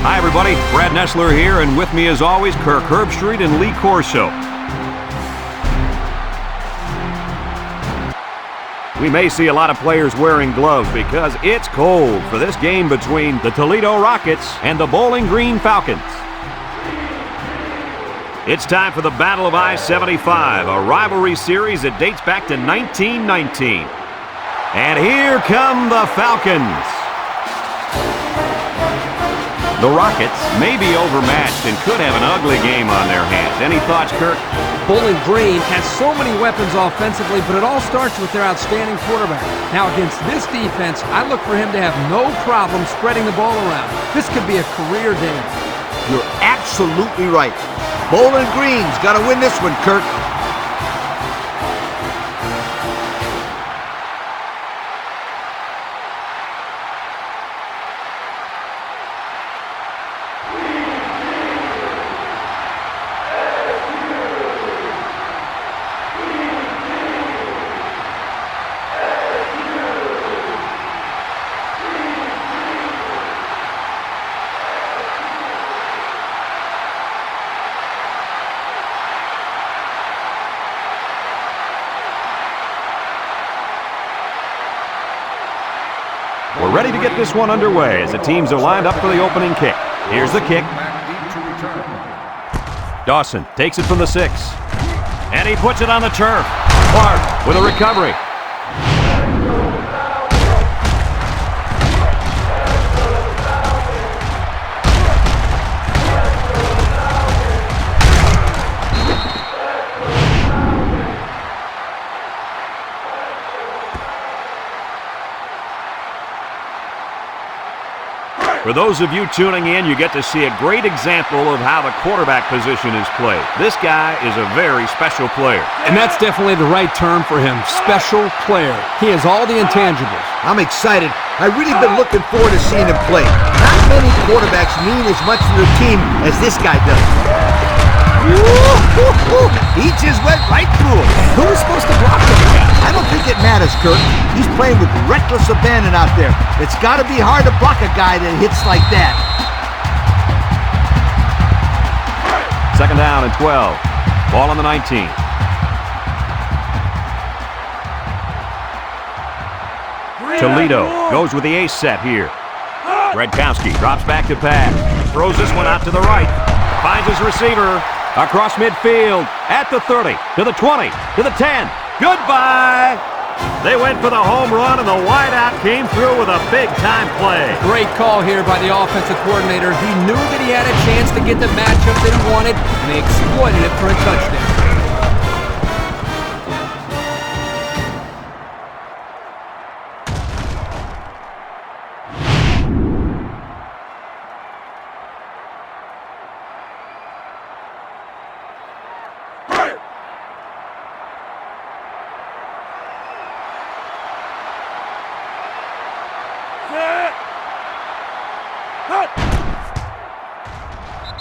Hi, everybody. Brad Nessler here, and with me, as always, Kirk Herbstreit and Lee Corso. We may see a lot of players wearing gloves because it's cold for this game between the Toledo Rockets and the Bowling Green Falcons. It's time for the Battle of I-75, a rivalry series that dates back to 1919. And here come the Falcons. The Rockets may be overmatched and could have an ugly game on their hands. Any thoughts, Kirk? Bowling Green has so many weapons offensively, but it all starts with their outstanding quarterback. Now, against this defense, I look for him to have no problem spreading the ball around. This could be a career day. You're absolutely right. Bowling Green's got to win this one, Kirk. We're ready to get this one underway as the teams are lined up for the opening kick. Here's the kick. Dawson takes it from the 6. And he puts it on the turf. Clark with a recovery. For those of you tuning in, you get to see a great example of how the quarterback position is played. This guy is a very special player. And that's definitely the right term for him, special player. He has all the intangibles. I'm excited. I've really been looking forward to seeing him play. Not many quarterbacks mean as much to their team as this guy does. He just went right through him. Who was supposed to block him? I don't think it matters, Kirk. He's playing with reckless abandon out there. It's got to be hard to block a guy that hits like that. Second down and 12. Ball on the 19. Toledo goes with the ace set here. Redkowski drops back to pass. Throws this one out to the right. Finds his receiver. Across midfield, at the 30, to the 20, to the 10. Goodbye! They went for the home run, and the wideout came through with a big-time play. Great call here by the offensive coordinator. He knew that he had a chance to get the matchup that he wanted, and they exploited it for a touchdown.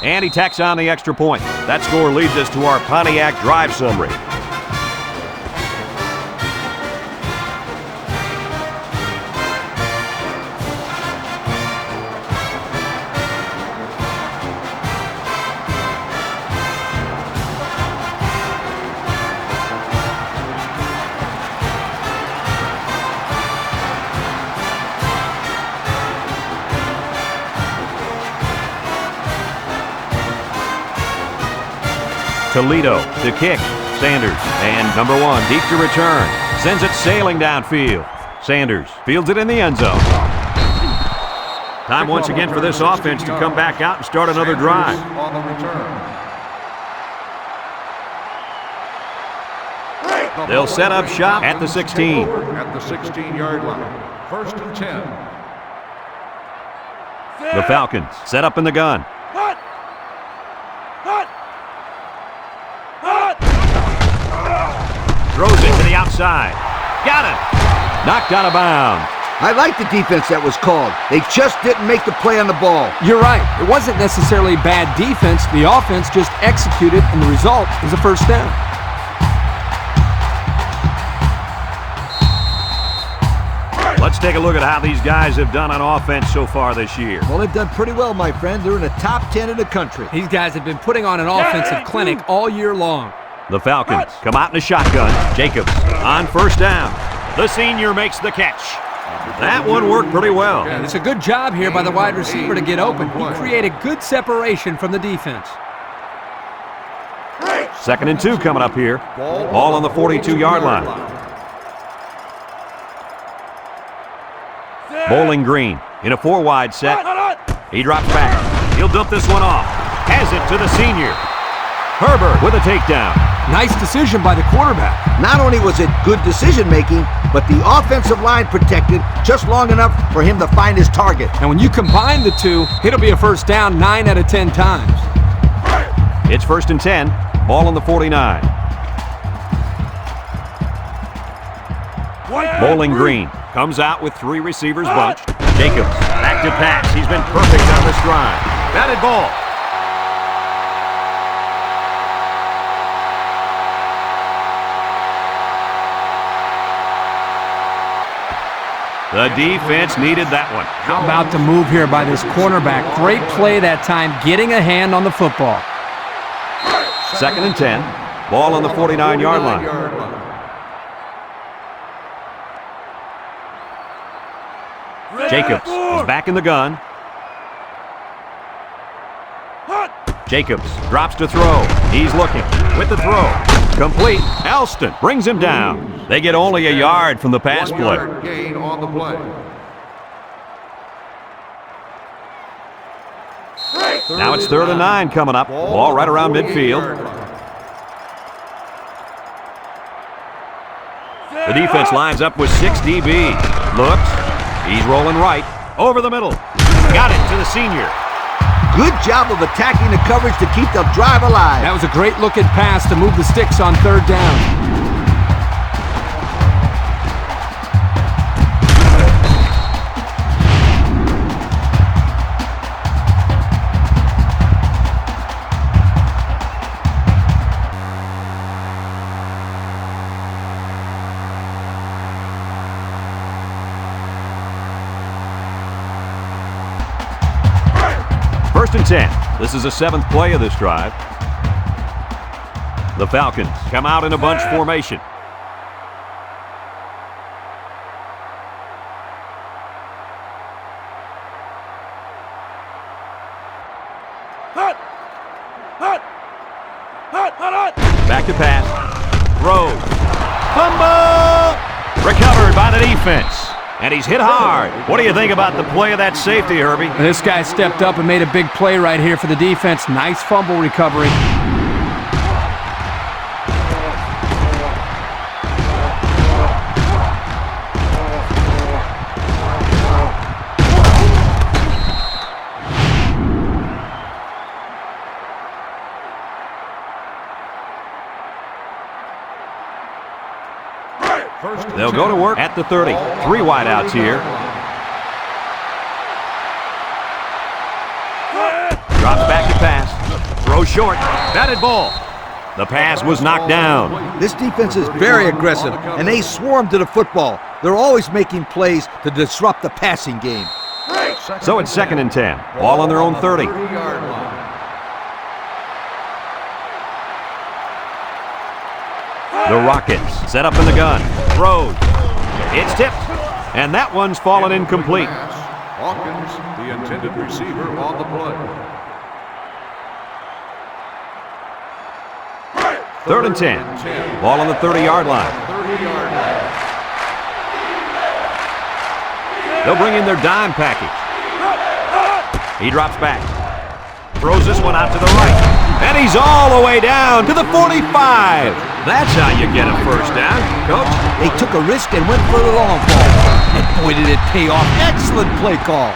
And he tacks on the extra point. That score leads us to our Pontiac drive summary. Toledo to kick. Sanders. And number 1 deep to return. Sends it sailing downfield. Sanders fields it in the end zone. Time once again for this offense to come back out and start another drive. They'll set up shop at the 16. At the 16-yard line. 1st and 10. The Falcons set up in the gun. Throws it to the outside. Got it. Knocked out of bounds. I like the defense that was called. They just didn't make the play on the ball. You're right. It wasn't necessarily bad defense. The offense just executed, and the result is a first down. Let's take a look at how these guys have done on offense so far this year. Well, they've done pretty well, my friend. They're in the top 10 in the country. These guys have been putting on an offensive clinic all year long. The Falcons come out in a shotgun. Jacobs on first down. The senior makes the catch. That one worked pretty well. It's a good job here by the wide receiver to get open. He created good separation from the defense. 2nd and 2 coming up here. Ball on the 42-yard line. Bowling Green in a 4-wide set. He drops back. He'll dump this one off. Has it to the senior. Herbert with a takedown. Nice decision by the quarterback. Not only was it good decision-making, but the offensive line protected just long enough for him to find his target. And when you combine the two, it'll be a first down 9 out of 10 times. It's 1st and 10. Ball on the 49. Bowling Green comes out with 3 receivers bunched. Jacobs back to pass. He's been perfect on this drive. Batted ball. The defense needed that one. How about the move here by this cornerback? Great play that time, getting a hand on the football. 2nd and 10. Ball on the 49-yard line. Jacobs is back in the gun. Jacobs drops to throw. He's looking with the throw. Complete. Elston brings him down. They get only a yard from the pass play. 1 yard gain on the play. Now it's 3rd and 9 coming up. Ball right around midfield. The defense lines up with 6 DB. Looks. He's rolling right. Over the middle. Got it to the senior. Good job of attacking the coverage to keep the drive alive. That was a great looking pass to move the sticks on 3rd down. First and 10. This is the 7th play of this drive. The Falcons come out in a bunch formation. Back to pass. Throws. Fumble! Recovered by the defense. And he's hit hard. What do you think about the play of that safety, Herbie? This guy stepped up and made a big play right here for the defense. Nice fumble recovery. They'll go to work at the 30. 3 wideouts here. Drops back to pass. Throws short. Batted ball. The pass was knocked down. This defense is very aggressive, and they swarm to the football. They're always making plays to disrupt the passing game. So it's 2nd and 10. Ball on their own 30. The Rockets set up in the gun. Throws. It's tipped. And that one's fallen incomplete. Hawkins, the intended receiver on the play. 3rd and 10. Ball on the 30-yard line. They'll bring in their dime package. He drops back. Throws this one out to the right. And he's all the way down to the 45. That's how you get a first down, Coach. They took a risk and went for the long ball. And boy, did it pay off. Excellent play call.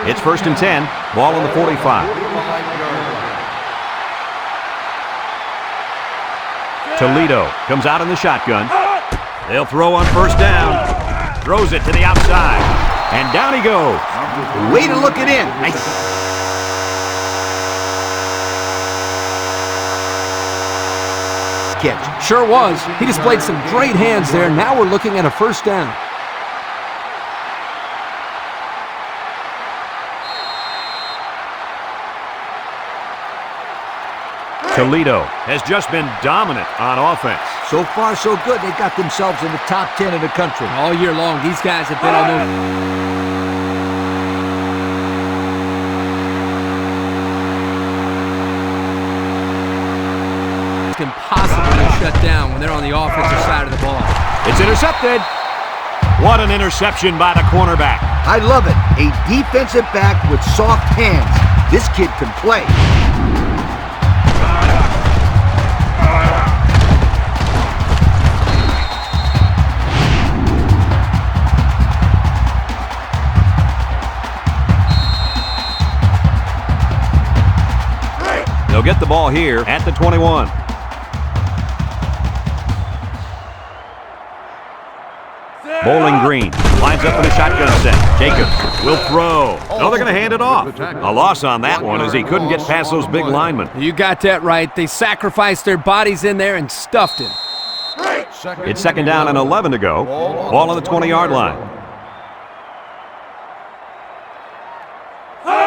It's 1st and 10. Ball on the 45. Toledo comes out in the shotgun. They'll throw on first down. Throws it to the outside. And down he goes. Way to look it in. Nice. catch. Sure was. He displayed some great hands there. Now we're looking at a first down. Toledo has just been dominant on offense. So far, so good. They got themselves in the top 10 in the country. All year long, these guys have been almost... impossible to shut down when they're on the offensive side of the ball. It's intercepted. What an interception by the cornerback. I love it. A defensive back with soft hands. This kid can play. They'll get the ball here at the 21. Bowling Green lines up in a shotgun set. Jacobs will throw. No, they're going to hand it off. A loss on that one as he couldn't get past those big linemen. You got that right. They sacrificed their bodies in there and stuffed him. It's second down and 11 to go. Ball on the 20-yard line.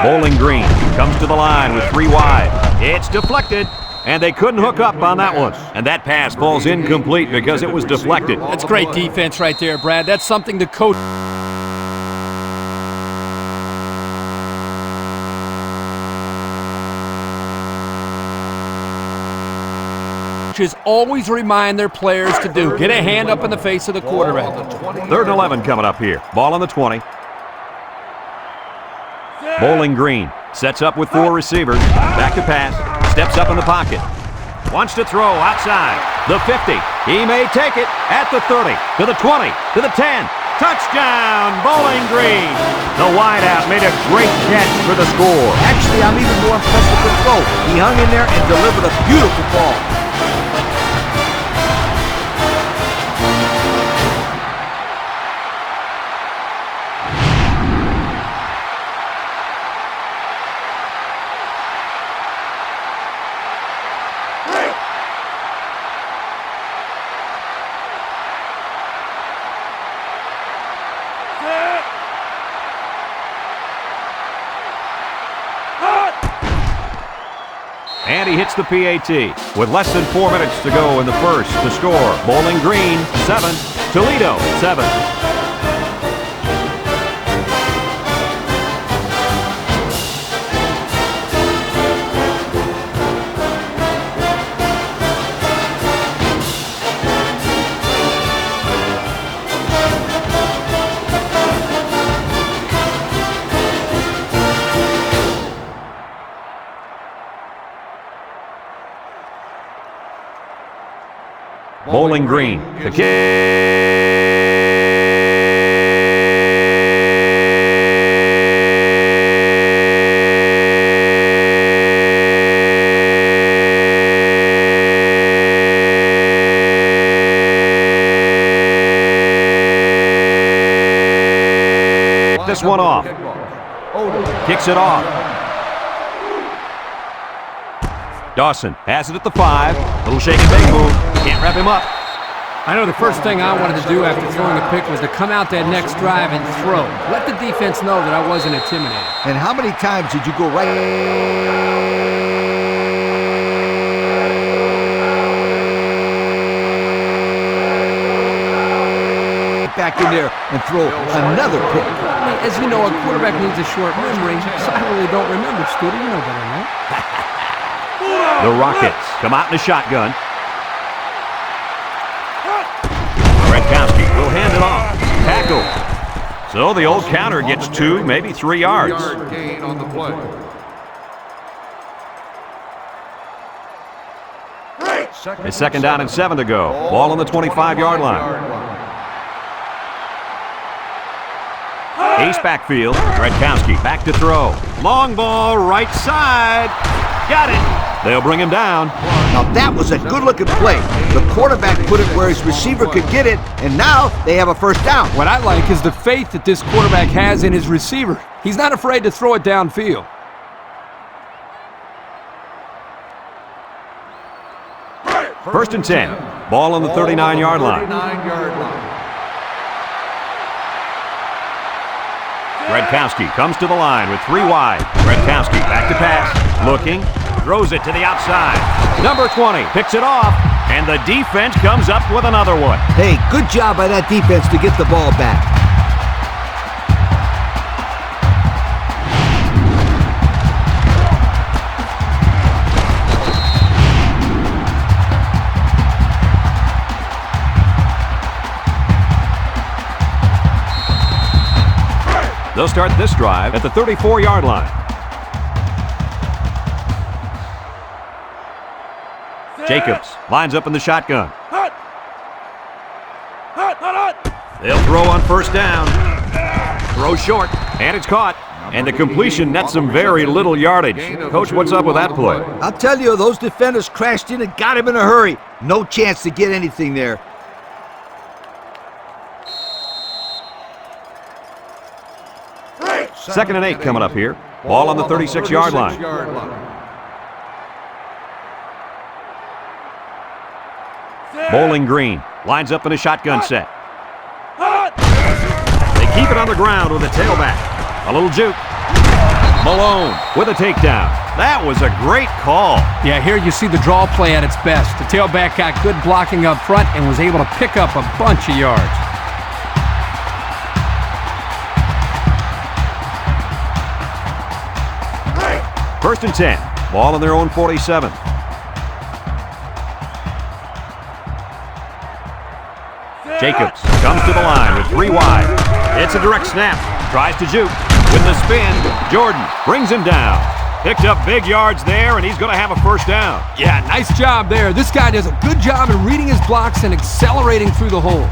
Bowling Green comes to the line with 3 wide. It's deflected. And they couldn't hook up on that one. And that pass falls incomplete because it was deflected. That's great defense right there, Brad. That's something the coach coaches always remind their players to do. Get a hand up in the face of the quarterback. 3rd and 11 coming up here. Ball on the 20. Bowling Green sets up with 4 receivers. Back to pass. Steps up in the pocket. Wants to throw outside. The 50. He may take it at the 30. To the 20. To the 10. Touchdown, Bowling Green. The wideout made a great catch for the score. Actually, I'm even more impressed with the throw. He hung in there and delivered a beautiful ball. And he hits the PAT with less than 4 minutes to go in the first. The score, Bowling Green 7, Toledo 7. Bowling Green, the kick. This one off. Kicks it off. Dawson has it at the 5. Little shake and bake move. Can't wrap him up. I know the first thing I wanted to do after throwing the pick was to come out that next drive and throw. Let the defense know that I wasn't intimidated. And how many times did you go back in there and throw another pick? I mean, as you know, a quarterback needs a short memory, so I really don't remember, Scooter. You know better than that. The Rockets come out in a shotgun. Will hand it off. Tackle. So the old counter gets 2, maybe 3 yards. Gain on the play. It's second down and 7 to go. Ball on the 25-yard line. Ace backfield. Redkowski back to throw. Long ball, right side. Got it. They'll bring him down. Now that was a good-looking play. The quarterback put it where his receiver could get it, and now they have a first down. What I like is the faith that this quarterback has in his receiver. He's not afraid to throw it downfield. First and 10. Ball on the 39-yard line. Redkowski comes to the line with 3 wide. Redkowski back to pass. Looking. Throws it to the outside. Number 20 picks it off. And the defense comes up with another one. Hey, good job by that defense to get the ball back. They'll start this drive at the 34-yard line. Jacobs lines up in the shotgun. They'll throw on first down. Throw short, and it's caught. And the completion nets some very little yardage. Coach, what's up with that play? I'll tell you, those defenders crashed in and got him in a hurry. No chance to get anything there. Second and 8 coming up here. Ball on the 36-yard line. Bowling Green lines up in a shotgun set. They keep it on the ground with a tailback. A little juke. Malone with a takedown. That was a great call. Yeah, here you see the draw play at its best. The tailback got good blocking up front and was able to pick up a bunch of yards. First and 10. Ball on their own 47. Jacobs comes to the line with 3 wide. It's a direct snap. Tries to juke. With the spin, Jordan brings him down. Picked up big yards there, and he's going to have a first down. Yeah, nice job there. This guy does a good job in reading his blocks and accelerating through the holes.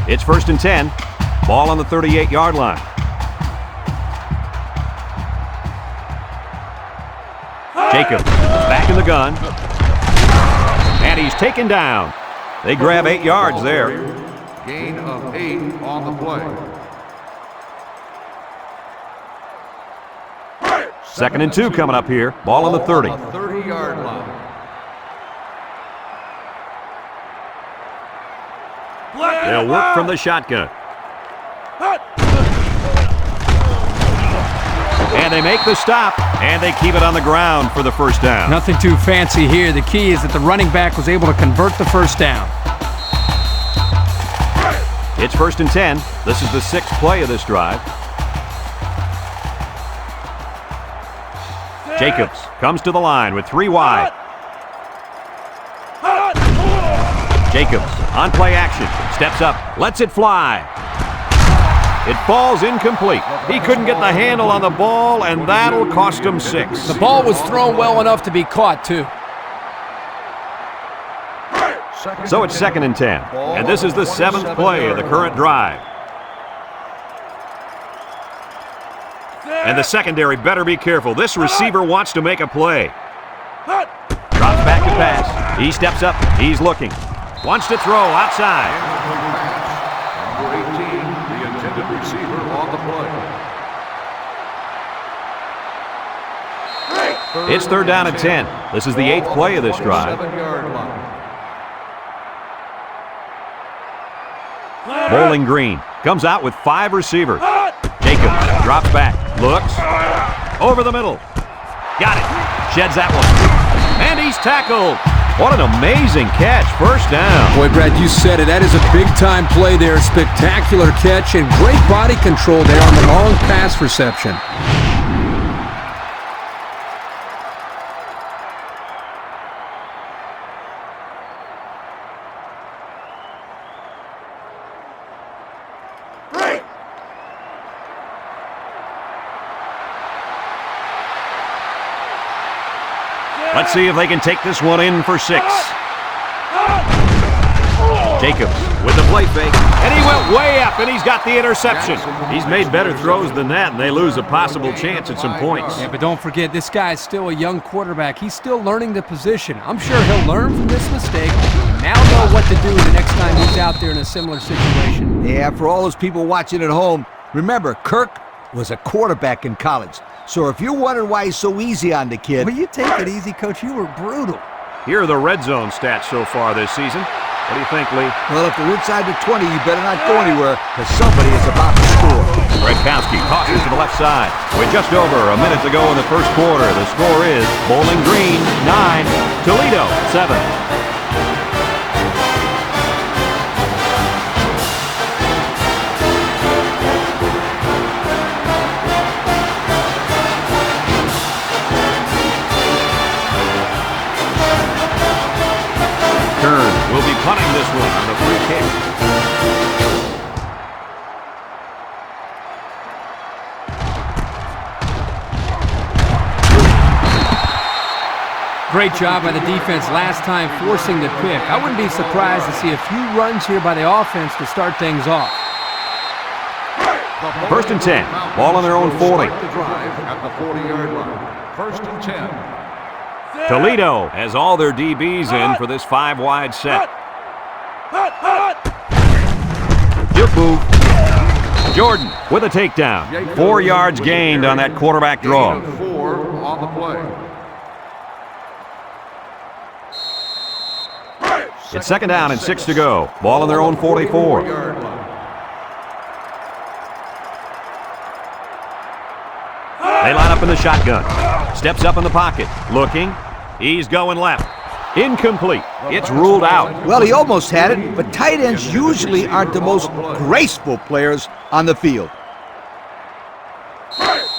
It's first and 10. Ball on the 38-yard line. Jacobs back in the gun. And he's taken down. They grab 8 yards there. Gain of 8 on the play. Second and 2 coming up here. Ball on the 30. 30-yard line. They'll work from the shotgun. And they make the stop, and they keep it on the ground for the first down. Nothing too fancy here. The key is that the running back was able to convert the first down. It's first and 10. This is the 6th play of this drive. Jacobs comes to the line with 3 wide. Jacobs on play action. Steps up, lets it fly. It falls incomplete. He couldn't get the handle on the ball, and that'll cost him 6. The ball was thrown well enough to be caught, too. So it's second and 10. And this is the 7th play of the current drive. And the secondary better be careful. This receiver wants to make a play. Drops back to pass. He steps up. He's looking. Wants to throw outside. Number 18, the intended receiver on the play. It's third down and 10. This is the 8th play of this drive. 7-yard line. Bowling Green comes out with 5 receivers. Jacobs drops back, looks, over the middle. Got it. Sheds that one. And he's tackled. What an amazing catch. First down. Boy, Brad, you said it. That is a big-time play there. Spectacular catch and great body control there on the long pass reception. Let's see if they can take this one in for 6. Jacobs with the play fake, and he went way up, and he's got the interception. He's made better throws than that, and they lose a possible chance at some points. Yeah, but don't forget, this guy is still a young quarterback. He's still learning the position. I'm sure he'll learn from this mistake and now know what to do the next time he's out there in a similar situation. Yeah, for all those people watching at home, remember, Kirk was a quarterback in college. So if you're wondering why he's so easy on the kid... Well, you take it easy, Coach. You were brutal. Here are the red zone stats so far this season. What do you think, Lee? Well, if they're inside the 20, you better not go anywhere, because somebody is about to score. Redkowski tosses to the left side. With just over a minute to go in the first quarter, the score is Bowling Green 9, Toledo 7. Kern will be punting this one on the free kick. Great job by the defense last time forcing the pick. I wouldn't be surprised to see a few runs here by the offense to start things off. First and 10. Ball on their own 40. The drive at the 40-yard line. First and 10. Toledo has all their DBs in for this 5-wide set. Good move. Jordan with a takedown. 4 yards gained on that quarterback draw. Gain of 4 on the play. It's second down and 6 to go. Ball on their own 44. They line up in the shotgun. Steps up in the pocket. Looking. He's going left. Incomplete. It's ruled out. Well, he almost had it, but tight ends usually aren't the most graceful players on the field.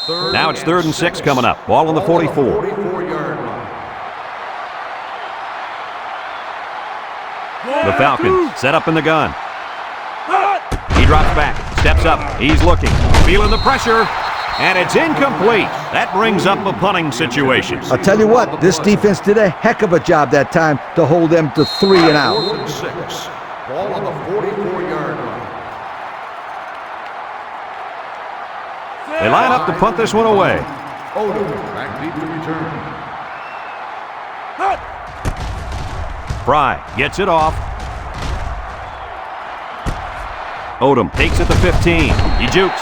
Now it's third and 6 coming up. Ball on the 44. The Falcons set up in the gun. He drops back, steps up, he's looking, feeling the pressure, and it's incomplete. That brings up a punting situation. I'll tell you what, this defense did a heck of a job that time to hold them to 3 and out. 4th and 6. Ball on the 44-yard line. They line up to punt this one away. Odom back deep to return. Fry gets it off. Odom takes it to 15. He jukes.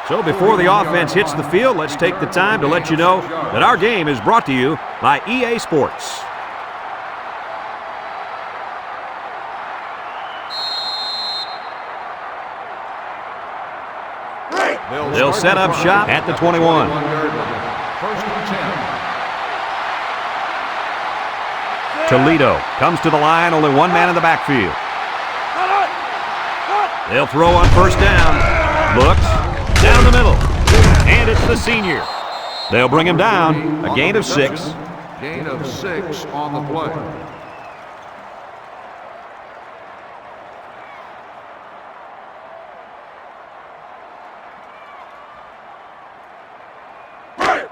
So before the offense hits the field, let's take the time to let you know that our game is brought to you by EA Sports. They'll set up shop at the 21. First and 10. Toledo comes to the line, only one man in the backfield. They'll throw on first down. Looks, down the middle, and it's the senior. They'll bring him down, a gain of 6. Gain of 6 on the play.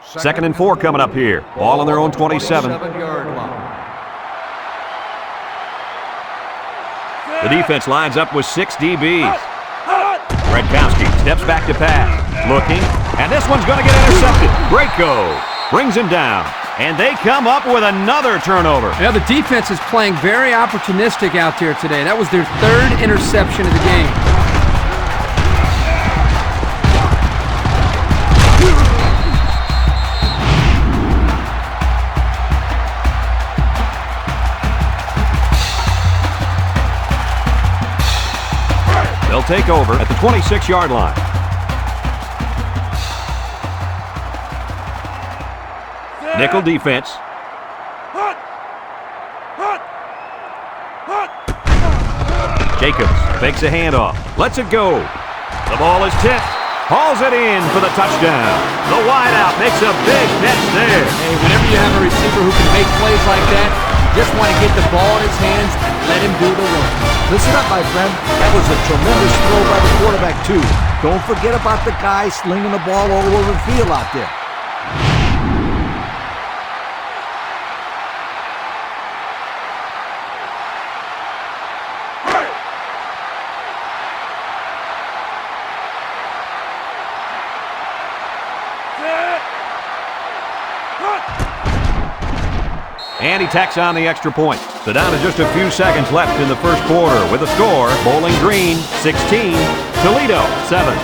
Second and 4 coming up here. Ball on their own 27. 27-yard line. The defense lines up with 6 DBs. Redkowski steps back to pass. Looking, and this one's going to get intercepted. Great go. Brings him down. And they come up with another turnover. Now the defense is playing very opportunistic out there today. That was their 3rd interception of the game. They'll take over at the 26-yard line. Nickel defense. Jacobs fakes a handoff. Lets it go. The ball is tipped. Hauls it in for the touchdown. The wideout makes a big catch there. Hey, whenever you have a receiver who can make plays like that, you just want to get the ball in his hands and let him do the work. Listen up, my friend. That was a tremendous throw by the quarterback, too. Don't forget about the guy slinging the ball all over the field out there. And he tacks on the extra point. So down to just a few seconds left in the first quarter with a score, Bowling Green 16, Toledo 7.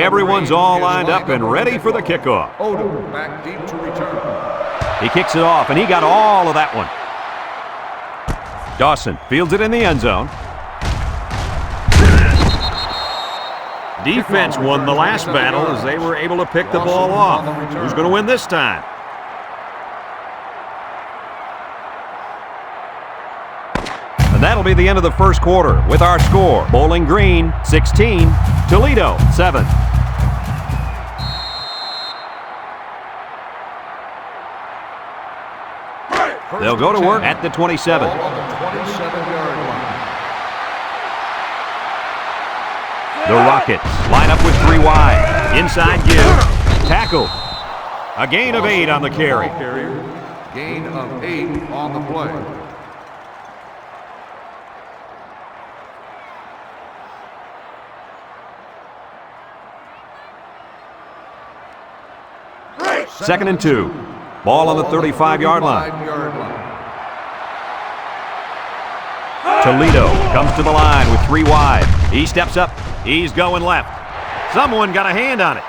Everyone's all lined up and ready for the kickoff. Odom back deep to return. He kicks it off, and he got all of that one. Dawson fields it in the end zone. Defense won the last battle as they were able to pick the ball off. Who's going to win this time? And that'll be the end of the first quarter with our score. Bowling Green 16, Toledo 7. They'll go to work at the 27. Ball on the 27-yard line. The Rockets line up with 3 wide. Inside give. Tackle. A gain of 8 on the carry. Gain of 8 on the play. Second and 2. Ball on the 35-yard line. Toledo comes to the line with 3 wide. He steps up. He's going left. Someone got a hand on it.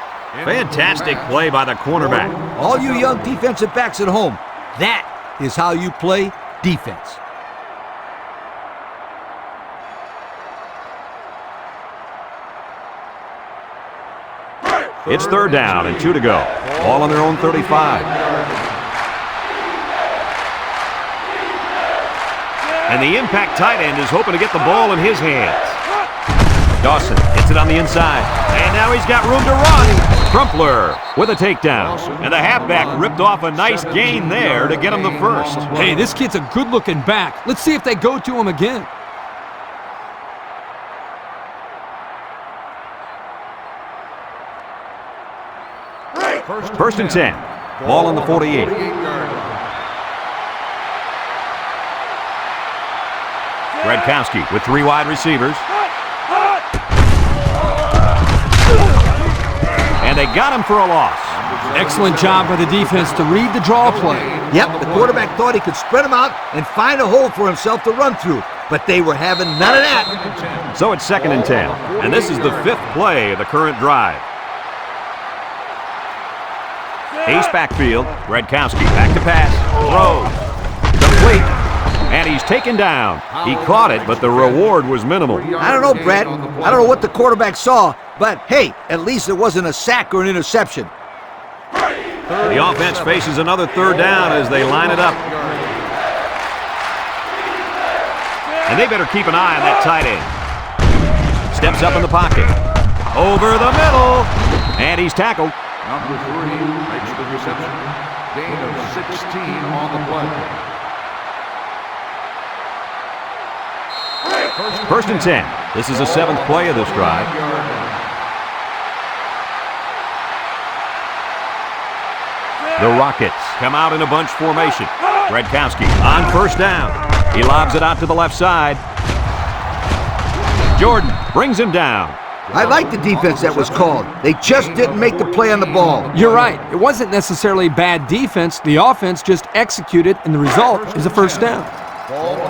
Fantastic play by the cornerback. All you young defensive backs at home, that is how you play defense. It's third down and 2 to go. Ball on their own 35. And the impact tight end is hoping to get the ball in his hands. Dawson hits it on the inside. And now he's got room to run. Crumpler with a takedown. And the halfback ripped off a nice gain there to get him the first. Hey, this kid's a good-looking back. Let's see if they go to him again. First and 10. Ball on the 48. Redkowski with 3 wide receivers. And they got him for a loss. Excellent job by the defense to read the draw play. Yep, the quarterback thought he could spread them out and find a hole for himself to run through, but they were having none of that. So it's second and 10. And this is the 5th play of the current drive. Ace backfield. Redkowski back to pass. Throws. Complete. And he's taken down. He caught it, but the reward was minimal. I don't know, Brad. I don't know what the quarterback saw, but hey, at least it wasn't a sack or an interception. The offense faces another third down as they line it up. And they better keep an eye on that tight end. Steps up in the pocket. Over the middle. And he's tackled. Number 3 makes the reception. Gain of 16 on the play. First and 10. This is the 7th play of this drive. The Rockets come out in a bunch formation. Redkowski on first down. He lobs it out to the left side. Jordan brings him down. I like the defense that was called. They just didn't make the play on the ball. You're right. It wasn't necessarily bad defense. The offense just executed, and the result is a first down.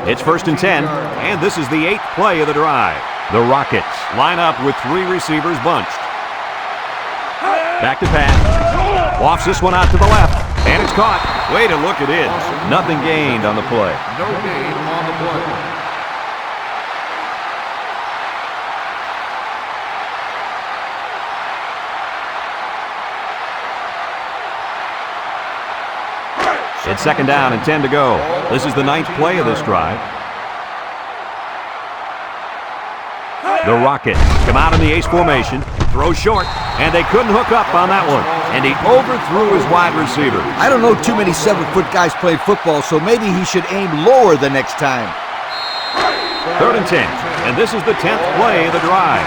It's first and 10, and this is the 8th play of the drive. The Rockets line up with 3 receivers bunched. Back to pass. Wafts this one out to the left, and it's caught. Way to look at it. Nothing gained on the play. No gain on the play. It's second down and 10 to go. This is the 9th play of this drive. The Rockets come out in the ace formation, throw short, and they couldn't hook up on that one. And he overthrew his wide receiver. I don't know too many 7-foot guys play football, so maybe he should aim lower the next time. Third and 10, and this is the 10th play of the drive.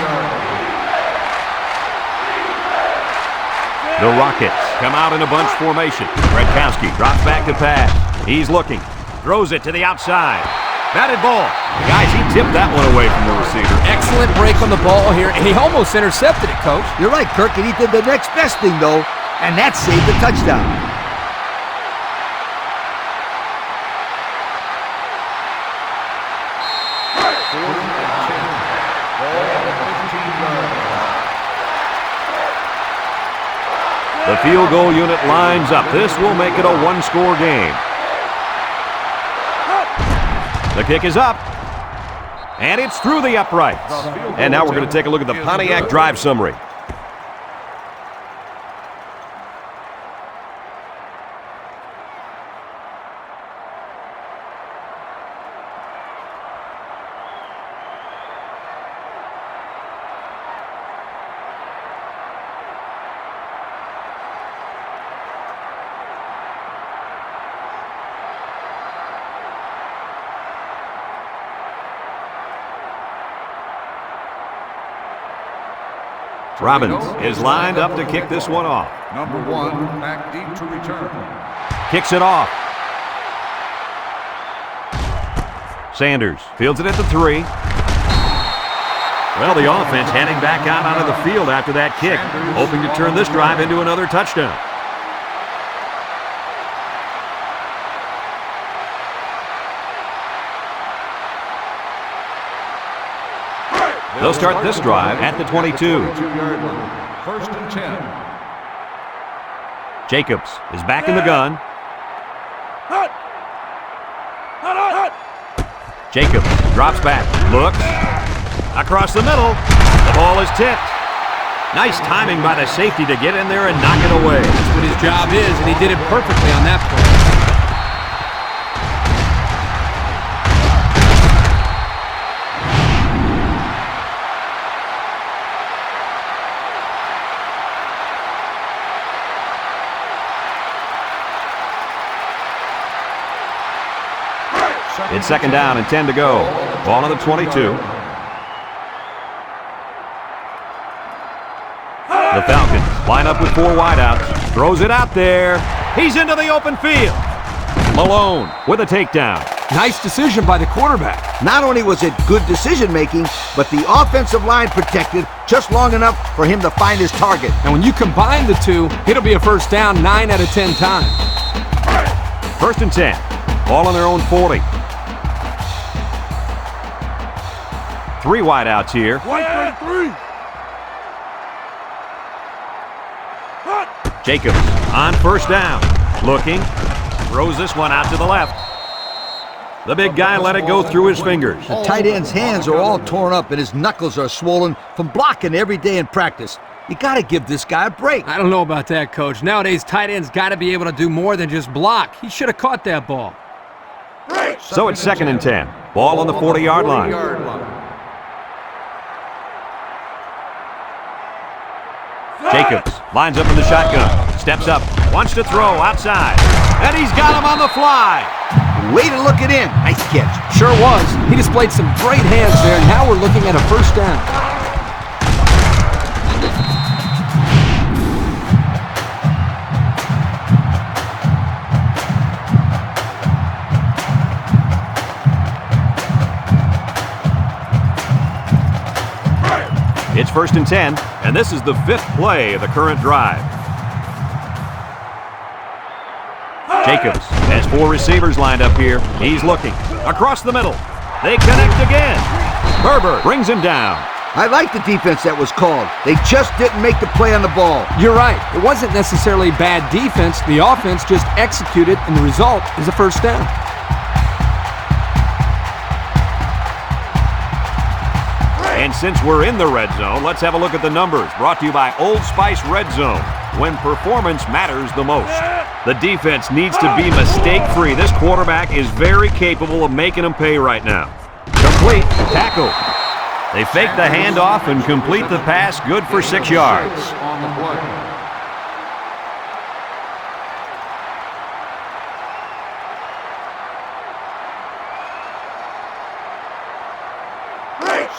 The Rockets come out in a bunch formation. Redkowski drops back to pass. He's looking. Throws it to the outside. Batted ball. Guys, he tipped that one away from the receiver. Excellent break on the ball here, and he almost intercepted it, Coach. You're right, Kirk, and he did the next best thing, though, and that saved the touchdown. field goal unit lines up. This will make it a one-score game. The kick is up. And it's through the uprights. And now we're going to take a look at the Pontiac drive summary. Robbins is lined up to kick this one off. Number 1, back deep to return. Kicks it off. Sanders fields it at the 3. Well, the offense heading back out onto the field after that kick, hoping to turn this drive into another touchdown. They'll start this drive at the 22. 22-yard line. 1st and 10. Jacobs is back in the gun. Jacobs drops back, looks, across the middle. The ball is tipped. Nice timing by the safety to get in there and knock it away. That's what his job is, and he did it perfectly on that play. It's 2nd down and 10 to go. Ball on the 22. The Falcons line up with 4 wideouts. Throws it out there. He's into the open field. Malone with a takedown. Nice decision by the quarterback. Not only was it good decision-making, but the offensive line protected just long enough for him to find his target. And when you combine the two, it'll be a first down 9 out of 10 times. 1st and 10. Ball on their own 40. 3 wideouts here. 1-3. Jacobs on 1st down. Looking. Throws this one out to the left. The big guy let it go through his fingers. The tight end's hands are all torn up and his knuckles are swollen from blocking every day in practice. You got to give this guy a break. I don't know about that, Coach. Nowadays, tight ends got to be able to do more than just block. He should have caught that ball. So it's 2nd and 10. Ball on the 40-yard line. Jacobs lines up in the shotgun. Steps up. Wants to throw outside. And he's got him on the fly. Way to look it in. Nice catch. Sure was. He displayed some great hands there, and now we're looking at a first down. It's 1st and 10, and this is the 5th play of the current drive. Jacobs has 4 receivers lined up here. He's looking. Across the middle. They connect again. Herbert brings him down. I like the defense that was called. They just didn't make the play on the ball. You're right. It wasn't necessarily bad defense. The offense just executed, and the result is a first down. And since we're in the red zone, let's have a look at the numbers. Brought to you by Old Spice Red Zone, when performance matters the most. The defense needs to be mistake-free. This quarterback is very capable of making them pay right now. Complete. Tackle. They fake the handoff and complete the pass. Good for 6 yards. On the play.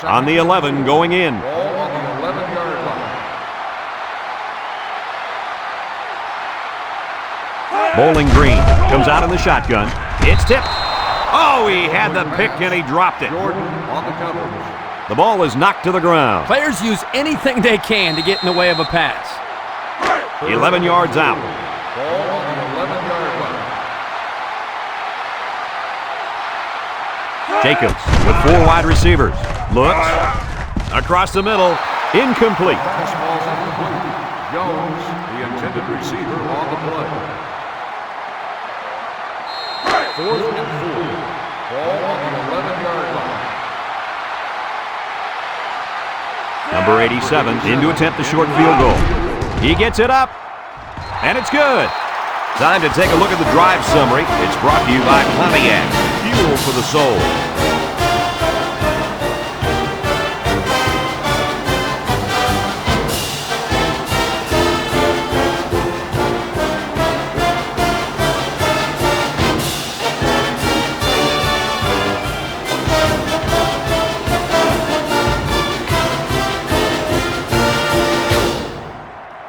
On the 11, going in. Ball on the 11-yard line. Bowling Green comes out in the shotgun. It's tipped. Oh, he had the pick and he dropped it. Jordan on the coverage. The ball is knocked to the ground. Players use anything they can to get in the way of a pass. 11 yards out. Ball on the 11-yard line. Jacobs with 4 wide receivers. Looks. Across the middle. Incomplete. This ball's incomplete. Jones, the intended intended receiver on the play. 4th and 4. Ball on the 11-yard line. Number 87 in to attempt the short field goal. He gets it up, and it's good. Time to take a look at the drive summary. It's brought to you by Pontiac, fuel for the soul.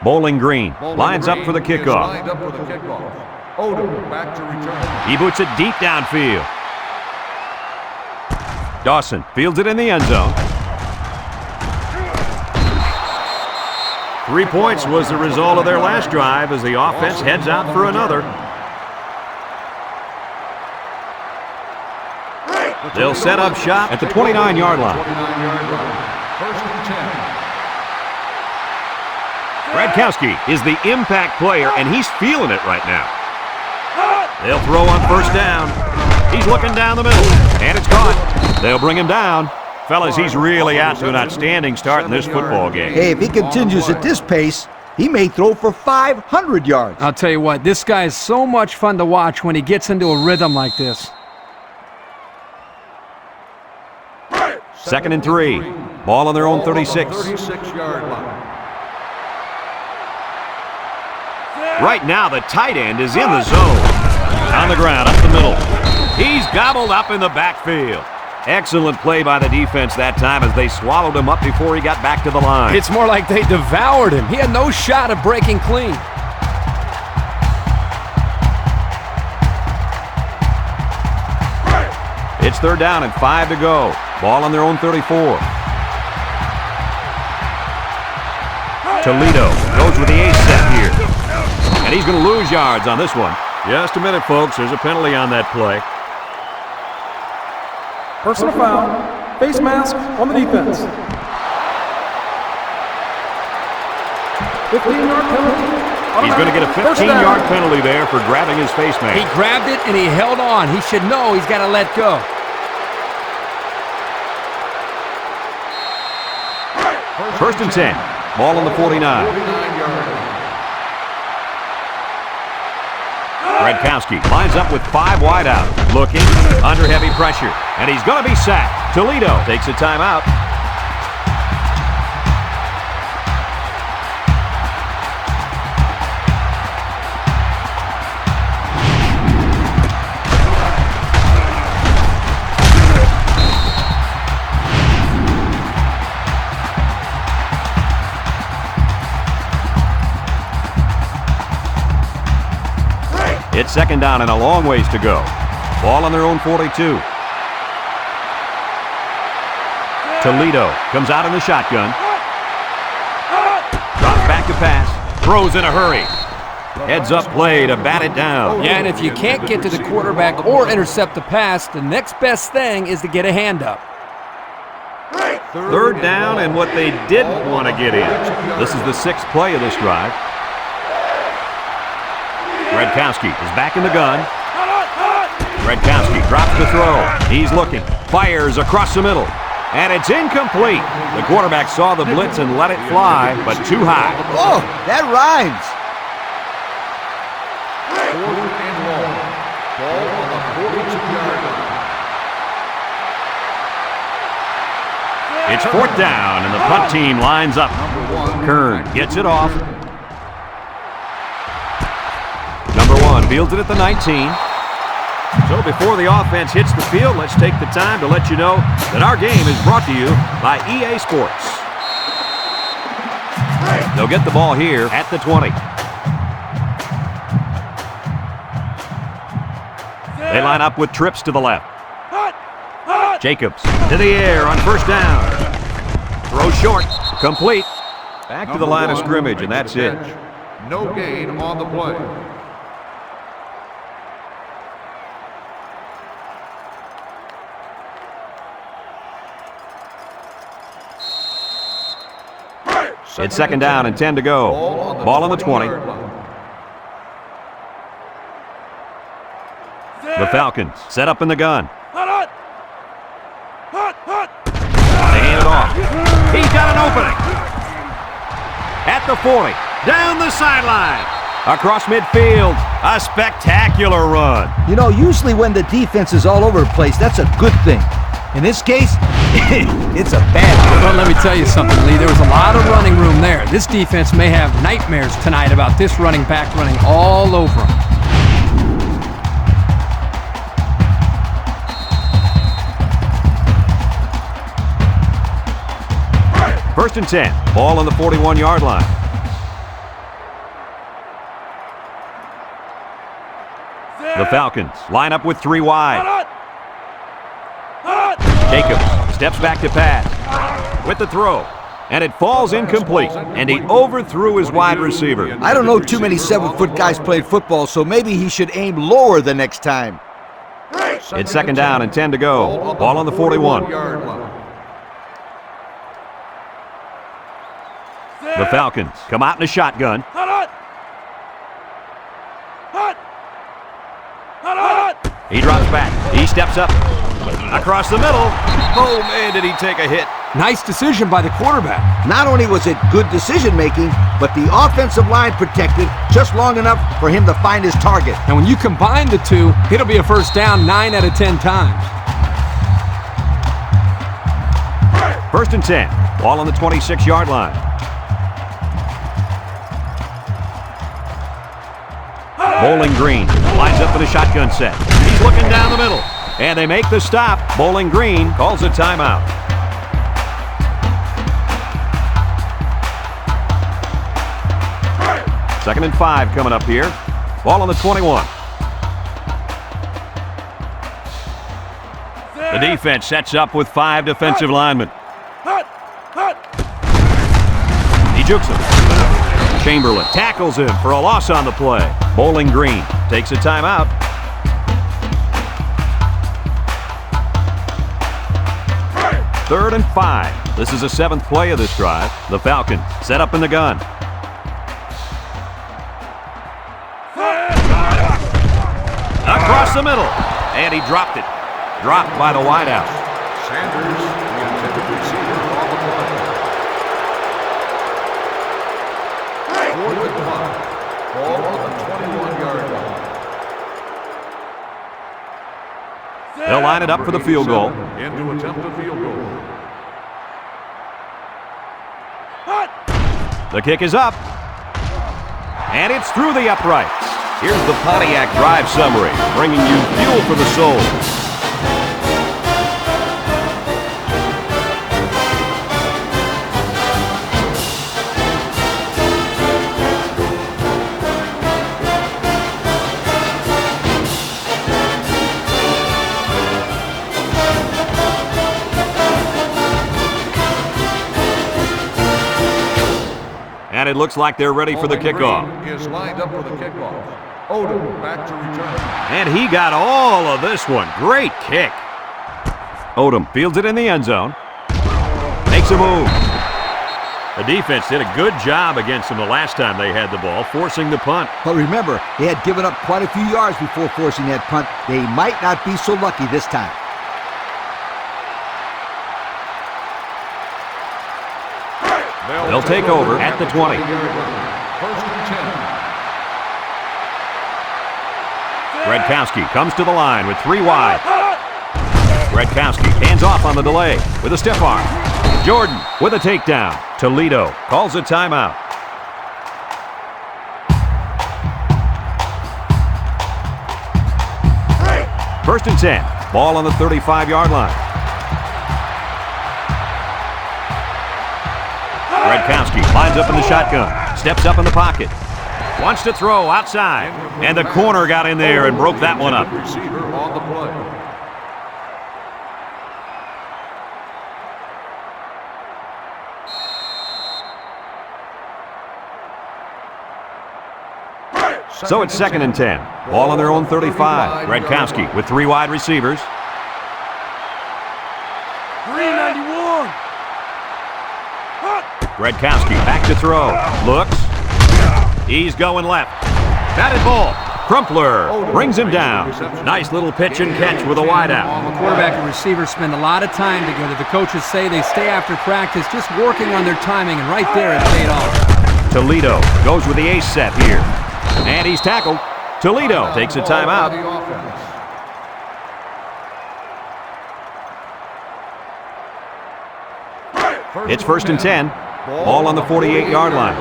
Bowling Green lines up for the kickoff. Odom back to return. He boots it deep downfield. Dawson fields it in the end zone. 3 points was the result of their last drive as the offense heads out for another. They'll set up shop at the 29-yard line. 29-yard line. 1st and 10. Radkowski is the impact player, and he's feeling it right now. They'll throw on 1st down. He's looking down the middle, and it's caught. They'll bring him down. Fellas, he's really out to an outstanding start in this football game. Hey, if he continues at this pace, he may throw for 500 yards. I'll tell you what, this guy is so much fun to watch when he gets into a rhythm like this. 2nd and 3. Ball on their own 36. 36-yard line. Right now, the tight end is in the zone. On the ground, up the middle. He's gobbled up in the backfield. Excellent play by the defense that time as they swallowed him up before he got back to the line. It's more like they devoured him. He had no shot of breaking clean. It's 3rd down and 5 to go. Ball on their own 34. Toledo goes with the ace set here. And he's going to lose yards on this one. Just a minute, folks. There's a penalty on that play. Personal foul, face mask on the defense. 15-yard penalty. He's going to get a 15-yard penalty there for grabbing his face mask. He grabbed it and he held on. He should know he's got to let go. First and 10. Ball on the 49. 49-yard line. Radkowski lines up with 5 wide out. Looking, under heavy pressure. And he's going to be sacked. Toledo takes a timeout. It's 2nd down and a long ways to go. Ball on their own 42. Toledo comes out in the shotgun. Drops back to pass. Throws in a hurry. Heads up play to bat it down. Yeah, and if you can't get to the quarterback or intercept the pass, the next best thing is to get a hand up. 3rd down and what they didn't want to get in. This is the 6th play of this drive. Radkowski is back in the gun. Radkowski drops the throw. He's looking. Fires across the middle. And it's incomplete. The quarterback saw the blitz and let it fly, but too high. Oh, that rhymes. 4th and long. Ball on the 42-yard line. It's 4th down, and the punt team lines up. Kern gets it off. Number 1 fields it at the 19. So before the offense hits the field, let's take the time to let you know that our game is brought to you by EA Sports. They'll get the ball here at the 20. They line up with trips to the left. Jacobs to the air on 1st down. Throw short, complete. Back to the line of scrimmage, and that's it. No gain on the play. It's 2nd down and 10 to go. Ball on the 20. The Falcons set up in the gun. They hand it off. He's got an opening. At the 40. Down the sideline. Across midfield. A spectacular run. You know, usually when the defense is all over the place, that's a good thing. In this case, it's a bad thing. Well, let me tell you something, Lee. There was a lot of running room there. This defense may have nightmares tonight about this running back running all over them. First and 10. Ball on the 41-yard line. The Falcons line up with 3 wide. Jacobs steps back to pass with the throw, and it falls incomplete, and he overthrew his wide receiver. I don't know too many 7-foot guys playing football, so maybe he should aim lower the next time. It's second down and 10 to go. Ball on the 41. The Falcons come out in a shotgun. He drops back. He steps up. Across the middle. Oh, man, did he take a hit. Nice decision by the quarterback. Not only was it good decision-making, but the offensive line protected just long enough for him to find his target. And when you combine the two, it'll be a first down 9 out of 10 times. First and 10. Ball on the 26-yard line. Bowling Green lines up for the shotgun set. He's looking down the middle. And they make the stop. Bowling Green calls a timeout. Second and 5 coming up here. Ball on the 21. The defense sets up with 5 defensive linemen. He jukes him. Chamberlain tackles him for a loss on the play. Bowling Green takes a timeout. Third and 5. This is the 7th play of this drive. The Falcons set up in the gun. Across the middle. And he dropped it. Dropped by the wideout. Sanders, the intended receiver on the play. 4th and 5. Ball on the 21-yard line. They'll line it up for the field goal. In to attempt a field goal. The kick is up. And it's through the upright. Here's the Pontiac Drive summary, bringing you fuel for the soul. And it looks like they're ready for the kickoff. Is lined up for the kickoff. Odom back to return. And he got all of this one. Great kick. Odom fields it in the end zone. Makes a move. The defense did a good job against them the last time they had the ball, forcing the punt. But remember, they had given up quite a few yards before forcing that punt. They might not be so lucky this time. They'll take over at the 20. First and 10. Redkowski comes to the line with 3 wide. Redkowski hands off on the delay with a stiff arm. Jordan with a takedown. Toledo calls a timeout. First and 10. Ball on the 35-yard line. Redkowski lines up in the shotgun. Steps up in the pocket. Wants to throw outside. And the corner got in there and broke that one up. Receiver on the play. So it's second and 10. Ball on their own 35. Redkowski with 3 wide receivers. 391. Redkowski back to throw. Looks. He's going left. Batted ball. Crumpler brings him down. Nice little pitch and catch with a wideout. The quarterback and receiver spend a lot of time together. The coaches say they stay after practice just working on their timing, and right there it paid off. Toledo goes with the ace set here. And he's tackled. Toledo takes a timeout. It's 1st and 10. Ball on the 48-yard line.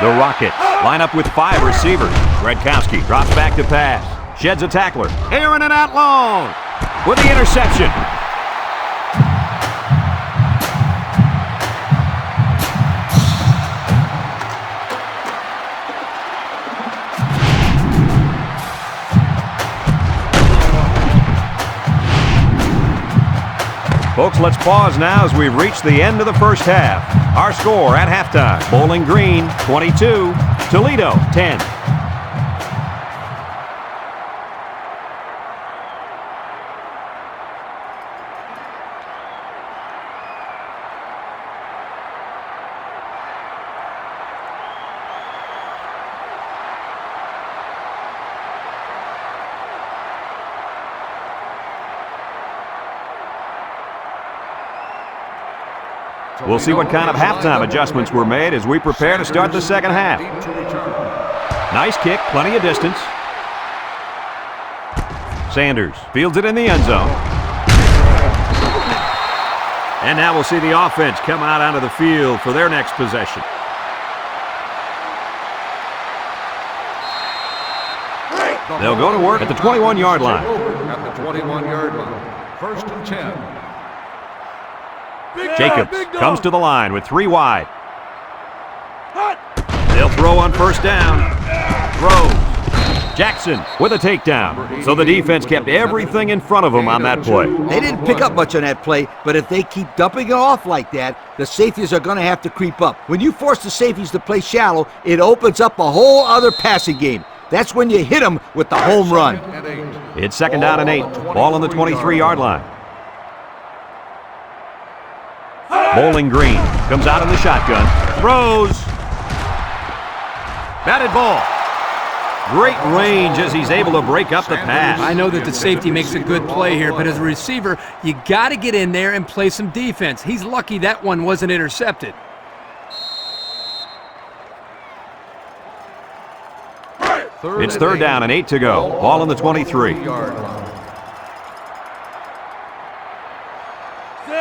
The Rockets line up with 5 receivers. Redkowski drops back to pass. Sheds a tackler. Airing it out long with the interception. Folks, let's pause now as we've reached the end of the first half. Our score at halftime, Bowling Green 22, Toledo 10. We'll see what kind of halftime adjustments were made as we prepare to start the second half. Nice kick, plenty of distance. Sanders fields it in the end zone. And now we'll see the offense come out onto the field for their next possession. They'll go to work at the 21-yard line. At the 21-yard line. 1st and 10. Jacobs comes to the line with 3 wide. They'll throw on 1st down. Throws. Jackson with a takedown. So the defense kept everything in front of them on that play. They didn't pick up much on that play, but if they keep dumping it off like that, the safeties are going to have to creep up. When you force the safeties to play shallow, it opens up a whole other passing game. That's when you hit them with the home run. It's 2nd down and 8. Ball on the 23-yard line. Bowling Green comes out in the shotgun. Throws. Batted ball. Great range as he's able to break up the pass. I know that the safety makes a good play here, but as a receiver, you got to get in there and play some defense. He's lucky that one wasn't intercepted. It's 3rd down and 8 to go. Ball on the 23.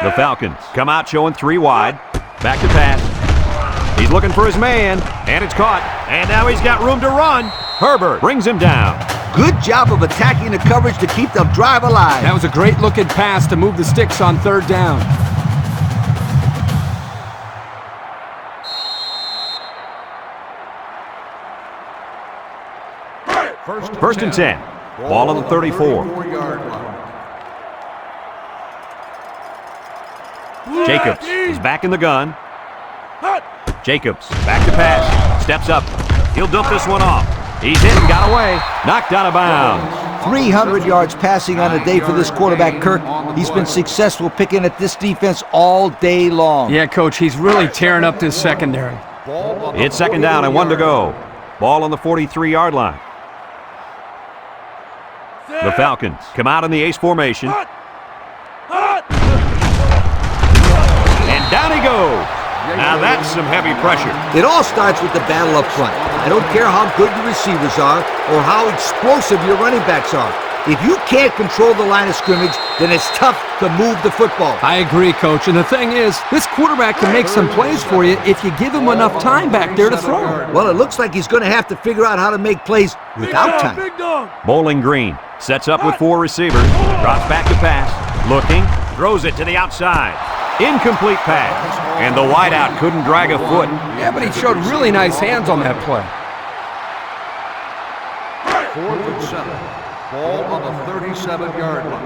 The Falcons come out showing 3 wide. Back to pass. He's looking for his man, and it's caught. And now he's got room to run. Herbert brings him down. Good job of attacking the coverage to keep the drive alive. That was a great looking pass to move the sticks on 3rd down. First and 10. Ball on the 34. Jacobs is back in the gun. Jacobs back to pass. Steps up. He'll dump this one off. He's hit and got away. Knocked out of bounds. 300 yards passing on the day for this quarterback, Kirk. He's been successful picking at this defense all day long. Yeah, Coach, he's really tearing up this secondary. It's 2nd down and 1 to go. Ball on the 43-yard line. The Falcons come out in the ace formation. And down he goes. Now that's some heavy pressure. It all starts with the battle up front. I don't care how good your receivers are or how explosive your running backs are. If you can't control the line of scrimmage, then it's tough to move the football. I agree, Coach. And the thing is, this quarterback can make some plays for you if you give him enough time back there to throw. Well, it looks like he's going to have to figure out how to make plays without time. Bowling Green sets up with 4 receivers. Drops back to pass. Looking. Throws it to the outside. Incomplete pass. And the wideout couldn't drag a foot. Yeah, but he showed really nice hands on that play. 4th and 7. Ball on the 37-yard line.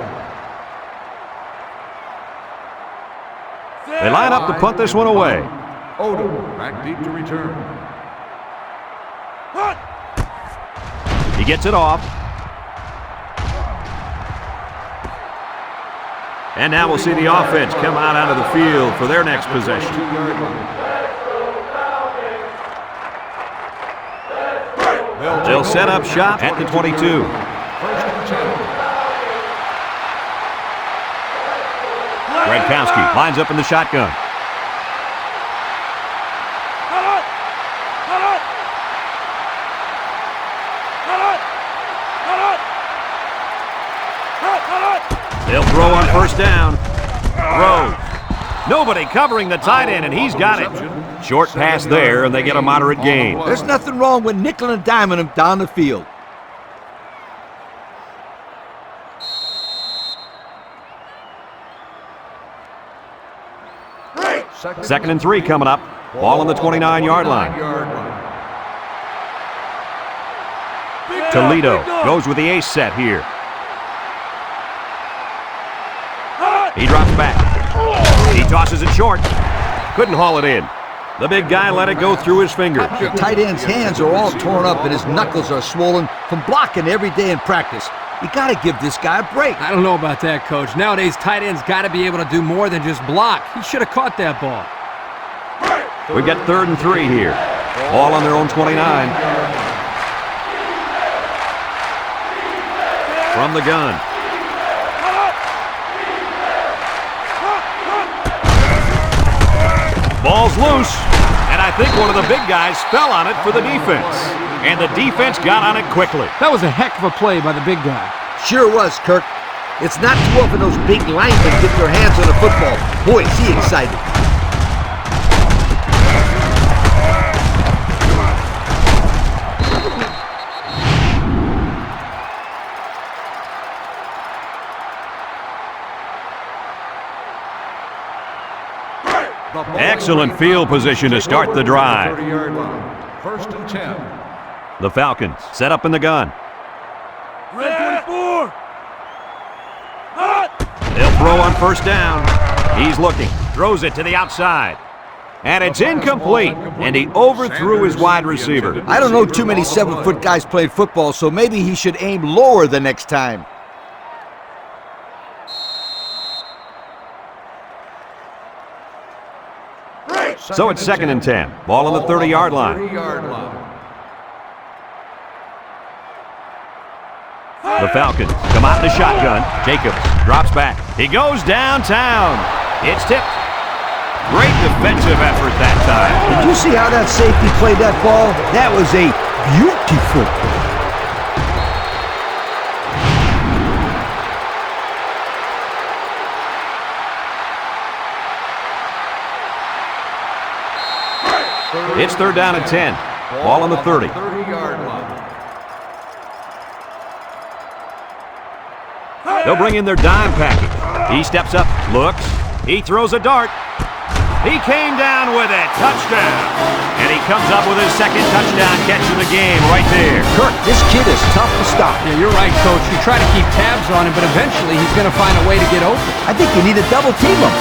They line up to punt this one away. Odom back deep to return. He gets it off. And now we'll see the offense come out onto the field for their next possession. They'll set up shop at the 22. First and 10. Redkowski lines up in the shotgun. They'll throw on first down. Throws. Nobody covering the tight end, and he's got it. Short pass there, and they get a moderate gain. There's nothing wrong with nickel and diming him down the field. Second and 3 coming up. Ball on the 29-yard line. Toledo goes with the ace set here. He drops back. He tosses it short. Couldn't haul it in. The big guy let it go through his fingers. The tight end's hands are all torn up and his knuckles are swollen from blocking every day in practice. You got to give this guy a break. I don't know about that, Coach. Nowadays, tight ends got to be able to do more than just block. He should have caught that ball. We've got 3rd and 3 here. Ball on their own 29. From the gun. Ball's loose, and I think one of the big guys fell on it for the defense. And the defense got on it quickly. That was a heck of a play by the big guy. Sure was, Kirk. It's not too often those big linemen get their hands on the football. Boy, is he excited. Excellent field position to start the drive. 30-yard line. First and 10. The Falcons set up in the gun. Red 24! They'll throw on first down. He's looking. Throws it to the outside. And it's incomplete. And he overthrew his wide receiver. I don't know too many 7-foot guys playing football, so maybe he should aim lower the next time. So it's 2nd and 10. Ball on the 30-yard line. 30-yard line. The Falcons come out in the shotgun. Jacobs drops back. He goes downtown. It's tipped. Great defensive effort that time. Did you see how that safety played that ball? That was a beautiful. It's 3rd down and 10. Ball on the 30. 30-yard line. They'll bring in their dime package. He steps up, looks. He throws a dart. He came down with it. Touchdown. And he comes up with his 2nd touchdown catch of the game right there. Kirk, this kid is tough to stop. Yeah, you're right, Coach. You try to keep tabs on him, but eventually he's going to find a way to get open. I think you need to double team him.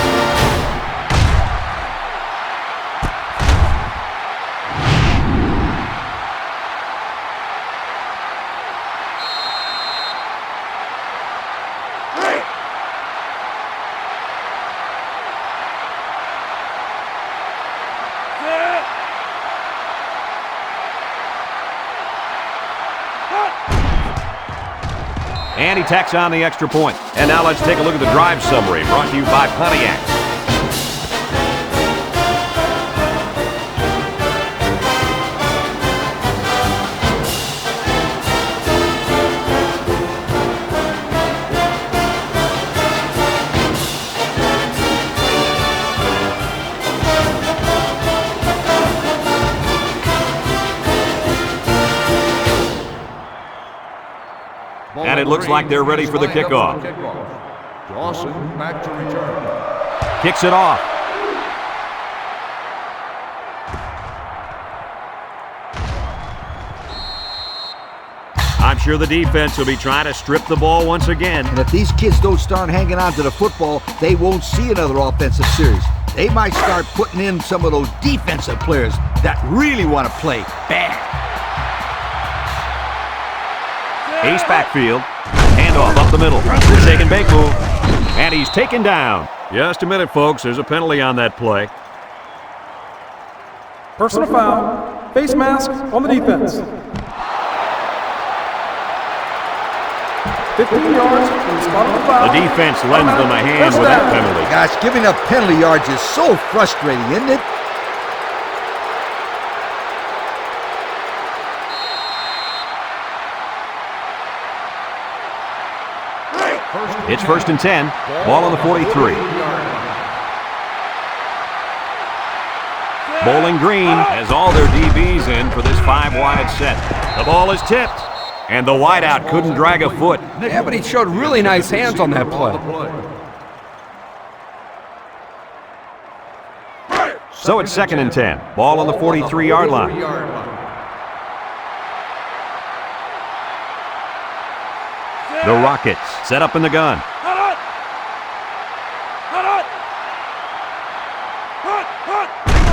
And he tacks on the extra point. And now let's take a look at the drive summary brought to you by Pontiac. And it looks like they're ready for the kickoff. Dawson back to return. Kicks it off. I'm sure the defense will be trying to strip the ball once again. And if these kids don't start hanging on to the football, they won't see another offensive series. They might start putting in some of those defensive players that really want to play bad. Ace backfield. Handoff up the middle. Shake and bake move. And he's taken down. Just a minute, folks. There's a penalty on that play. Personal foul. Face mask on the defense. 15 yards from the spot of the foul. The defense lends them a hand First with that down. penalty. Gosh, giving up penalty yards is so frustrating, isn't it? It's 1st and 10. Ball on the 43. Bowling Green has all their DBs in for this 5-wide set. The ball is tipped, and the wideout couldn't drag a foot. Yeah, but he showed really nice hands on that play. So it's 2nd and 10. Ball on the 43-yard line. The Rockets set up in the gun.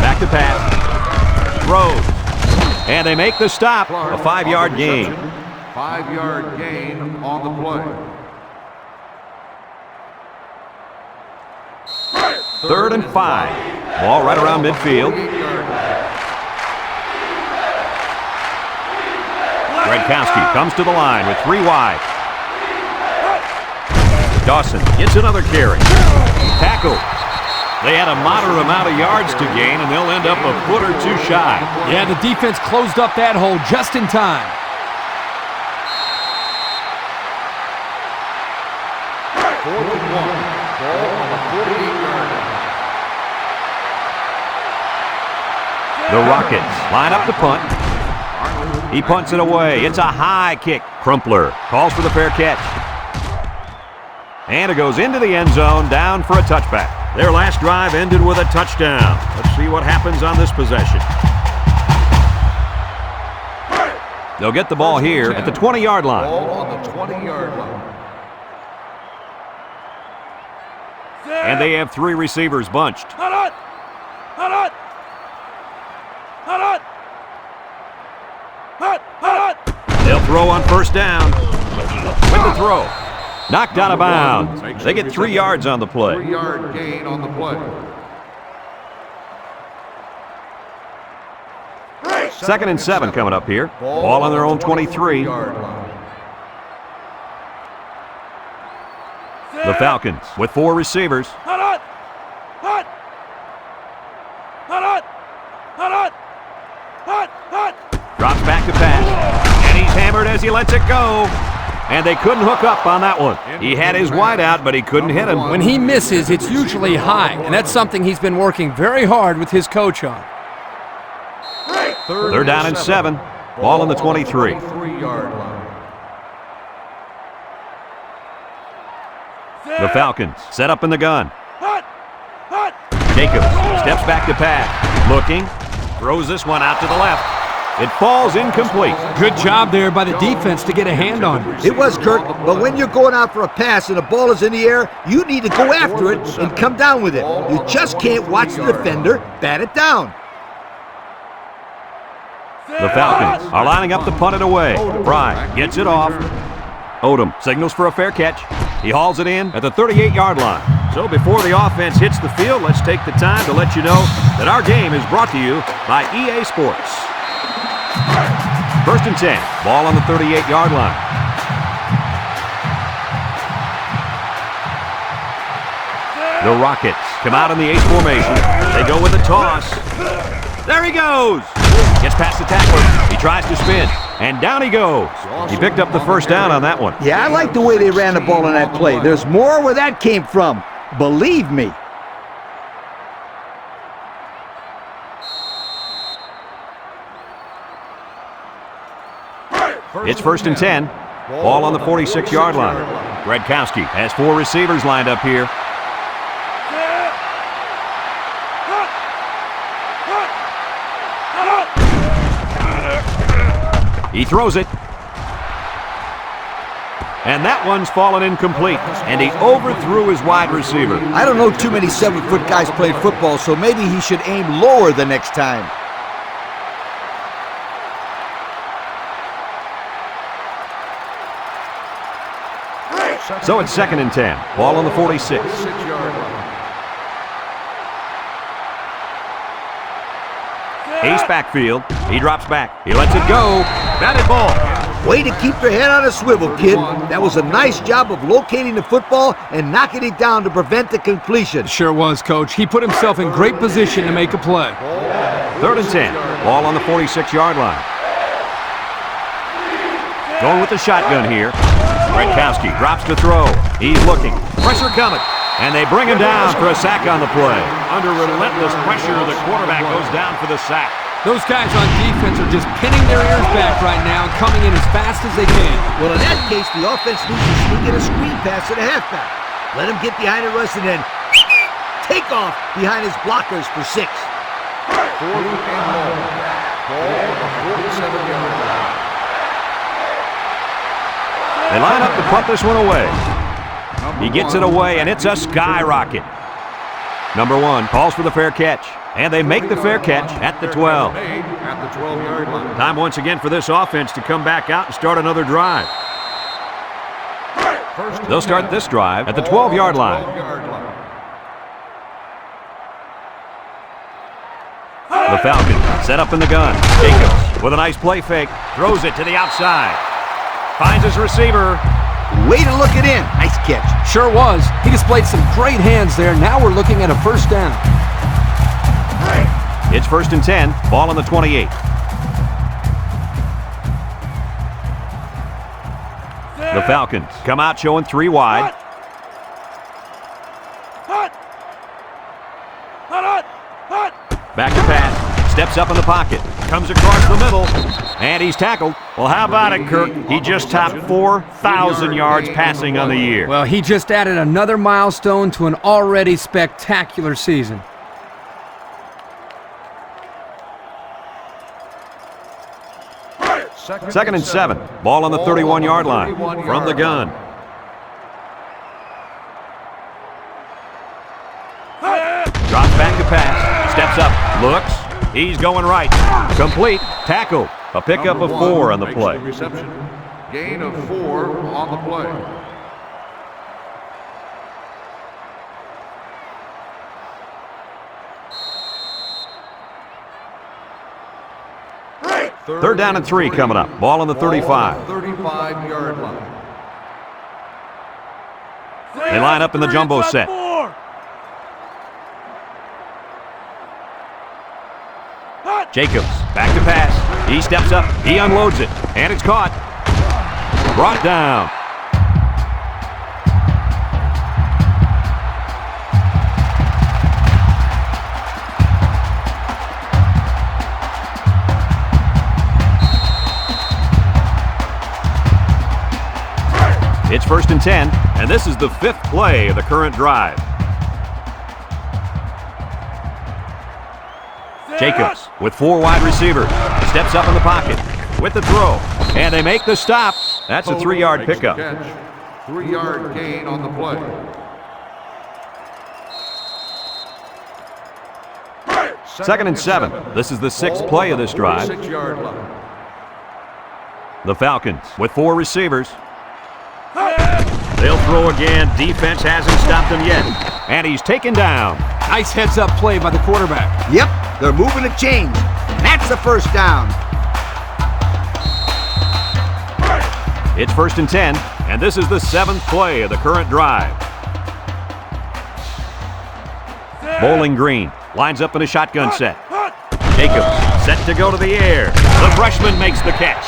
Back to pass. Throws. And they make the stop. A 5-yard gain. 5-yard gain on the play. 3rd and 5. Ball right around midfield. Redkowski comes to the line with 3 wide. Dawson gets another carry. Tackle. They had a moderate amount of yards to gain, and they'll end up a foot or two shy. Yeah, the defense closed up that hole just in time. The Rockets line up the punt. He punts it away. It's a high kick. Crumpler calls for the fair catch. And it goes into the end zone, down for a touchback. Their last drive ended with a touchdown. Let's see what happens on this possession. They'll get the ball here at the 20-yard line. Ball on the 20-yard line. And they have 3 receivers bunched. They'll throw on 1st down. With the throw. Knocked out of bounds. They get 3 yards on the play. 3-yard gain on the play. 2nd and 7 coming up here. Ball on their own 23. The Falcons with 4 receivers. Drops back to pass. And he's hammered as he lets it go. And they couldn't hook up on that one. He had his wide out, but he couldn't hit him. When he misses, it's usually high, and that's something he's been working very hard with his coach on. They're down in 7. Ball on the 23. 3-yard line. The Falcons set up in the gun. Jacobs steps back to pass. Looking. Throws this one out to the left. It falls incomplete. Good job there by the defense to get a hand on it. It was, Kirk, but when you're going out for a pass and the ball is in the air, you need to go after it and come down with it. You just can't watch the defender bat it down. The Falcons are lining up to punt it away. Fry gets it off. Odom signals for a fair catch. He hauls it in at the 38-yard line. So before the offense hits the field, let's take the time to let you know that our game is brought to you by EA Sports. 1st and 10. Ball on the 38-yard line. The Rockets come out in the ace formation. They go with a toss. There he goes. Gets past the tackler. He tries to spin. And down he goes. He picked up the 1st down on that one. Yeah, I like the way they ran the ball on that play. There's more where that came from. Believe me. It's 1st and 10. Ball on the 46-yard line. Redkowski has 4 receivers lined up here. He throws it. And that one's fallen incomplete. And he overthrew his wide receiver. I don't know too many 7-foot guys playing football, so maybe he should aim lower the next time. So it's 2nd and 10. Ball on the 46. 6-yard line. Ace backfield. He drops back. He lets it go. Batted ball. Way to keep your head on a swivel, kid. That was a nice job of locating the football and knocking it down to prevent the completion. Sure was, Coach. He put himself in great position to make a play. 3rd and 10. Ball on the 46-yard line. Going with the shotgun here. Redkowski drops to throw. He's looking. Pressure coming. And they bring him down for a sack on the play. Under relentless pressure, the quarterback goes down for the sack. Those guys on defense are just pinning their ears back right now and coming in as fast as they can. Well, in that case, the offense needs to sneak in a screen pass to the halfback. Let him get behind the rush and then take off behind his blockers for 6. 4th and long. Ball on the 47-yard line. They line up to punt this one away. He gets it away, and it's a skyrocket. Number 1 calls for the fair catch, and they make the fair catch at the 12. At the 12-yard line. Time once again for this offense to come back out and start another drive. They'll start this drive at the 12-yard line. The Falcons set up in the gun. Jacobs with a nice play fake. Throws it to the outside. Finds his receiver. Way to look it in. Nice catch. Sure was. He displayed some great hands there. Now we're looking at a first down. It's 1st and 10. Ball on the 28. The Falcons come out showing 3 wide. Back to pass. Steps up in the pocket. Comes across the middle. And he's tackled. Well, how about it, Kirk? He just topped 4,000 yards passing on the year. Well, he just added another milestone to an already spectacular season. Second and 7. Ball on the 31-yard line. From the gun. Drops back to pass. Steps up. Looks. He's going right. Complete. Tackle. A pickup of 4 on the play. Reception. Gain of 4 on the play. Third down and 3 coming up. Ball on the 35. 35-yard line. They line up in the jumbo set. Jacobs back to pass. He steps up. He unloads it. And it's caught. Brought down. It's 1st and 10, and this is the 5th play of the current drive. Jacobs with 4 wide receivers. Steps up in the pocket with the throw. And they make the stop. That's a 3-yard pickup. 3-yard gain on the play. Second and 7. This is the 6th play of this drive. 6-yard line. The Falcons with 4 receivers. They'll throw again. Defense hasn't stopped him yet. And he's taken down. Nice heads-up play by the quarterback. Yep, they're moving the chains. That's the first down. It's 1st and 10, and this is the 7th play of the current drive. Bowling Green lines up in a shotgun set. Jacobs set to go to the air. The freshman makes the catch.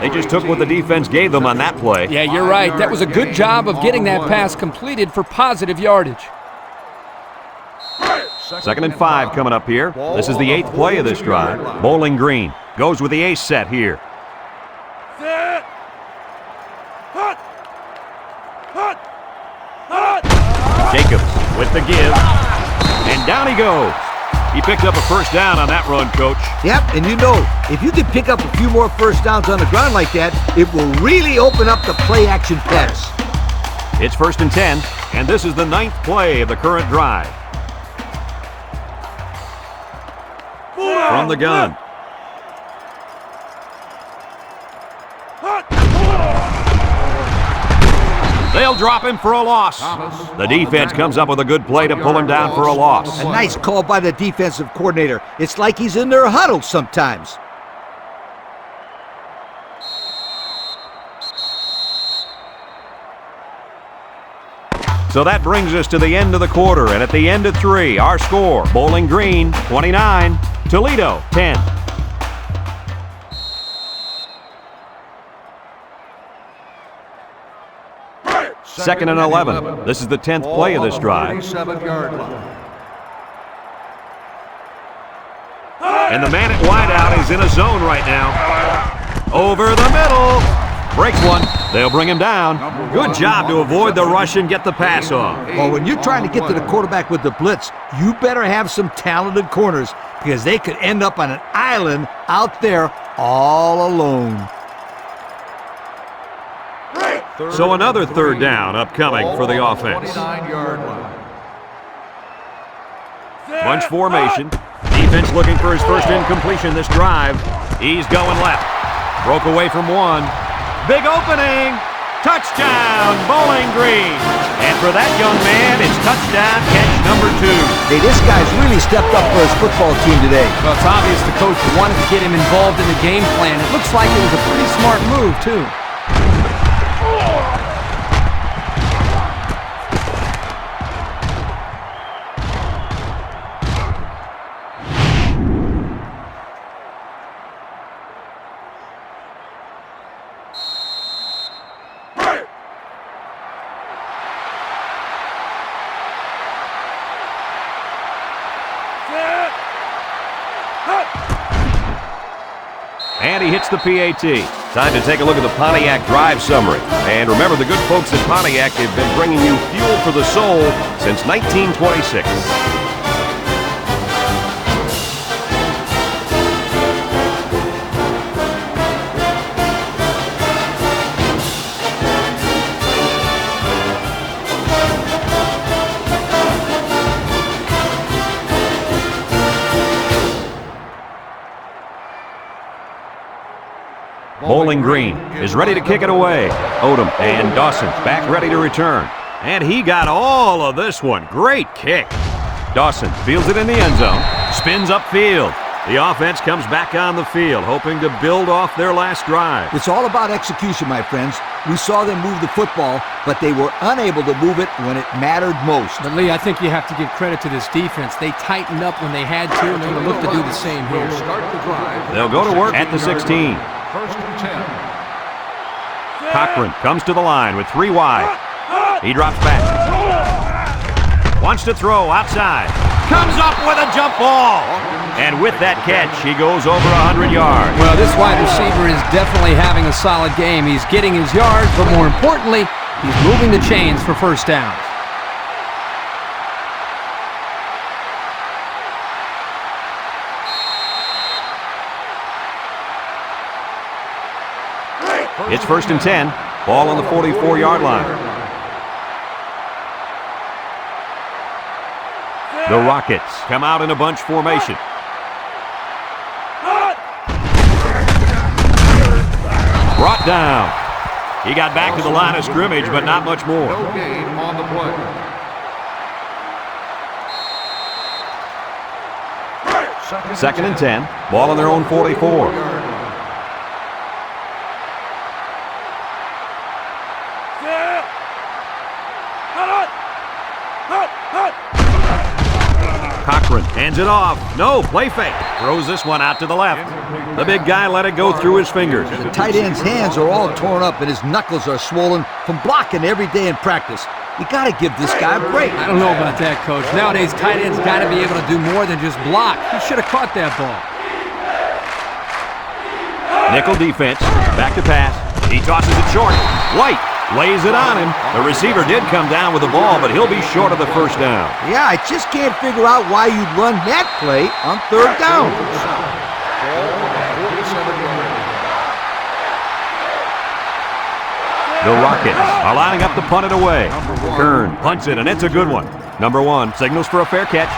They just took what the defense gave them on that play. Yeah, you're right. That was a good job of getting that pass completed for positive yardage. 2nd and 5 coming up here. This is the 8th play of this drive. Bowling Green goes with the ace set here. Jacobs with the give. And down he goes. He picked up a first down on that run, Coach. Yep, and you know, if you can pick up a few more first downs on the ground like that, it will really open up the play-action pass. It's 1st and 10, and this is the 9th play of the current drive. From the gun. They'll drop him for a loss. The defense comes up with a good play to pull him down for a loss. A nice call by the defensive coordinator. It's like he's in their huddle sometimes. So that brings us to the end of the quarter, and at the end of 3, our score, Bowling Green 29, Toledo 10. Second and 11. This is the 10th play of this drive. 47-yard line. And the man at wideout is in a zone right now. Over the middle. Breaks one. They'll bring him down. Good job to avoid the rush and get the pass off. Well, when you're trying to get to the quarterback with the blitz, you better have some talented corners because they could end up on an island out there all alone. So another third down upcoming for the offense. 29-yard line. Bunch formation. Defense looking for his first incompletion this drive. He's going left. Broke away from one. Big opening. Touchdown, Bowling Green. And for that young man, it's touchdown catch number 2. Hey, this guy's really stepped up for his football team today. Well, it's obvious the coach wanted to get him involved in the game plan. It looks like it was a pretty smart move, too. And he hits the PAT. Time to take a look at the Pontiac drive summary. And remember, the good folks at Pontiac have been bringing you fuel for the soul since 1926. Bowling Green is ready to kick it away. Odom and Dawson back ready to return. And he got all of this one. Great kick. Dawson fields it in the end zone. Spins upfield. The offense comes back on the field, hoping to build off their last drive. It's all about execution, my friends. We saw them move the football, but they were unable to move it when it mattered most. But, Lee, I think you have to give credit to this defense. They tightened up when they had to, and they're going to look to do the same here. Start the drive. They'll go to work at the 16. First and 10. Cochran comes to the line with 3 wide. He drops back. Wants to throw outside. Comes up with a jump ball. And with that catch, he goes over 100 yards. Well, this wide receiver is definitely having a solid game. He's getting his yards, but more importantly, he's moving the chains for first downs. It's first and 10. Ball on the 44-yard line. The Rockets come out in a bunch formation. Brought down. He got back to the line of scrimmage, but not much more. No gain on the play. Second and 10. Ball on their own 44. Cochran hands it off. No, play fake. Throws this one out to the left. The big guy let it go through his fingers. The tight end's hands are all torn up and his knuckles are swollen from blocking every day in practice. You got to give this guy a break. I don't know about that, Coach. Nowadays, tight ends got to be able to do more than just block. He should have caught that ball. Nickel defense. Back to pass. He tosses it short. White lays it on him. The receiver did come down with the ball, but he'll be short of the first down. Yeah, I just can't figure out why you'd run that play on third down. The Rockets are lining up to punt it away. Kern punts it, and it's a good one. Number 1 signals for a fair catch.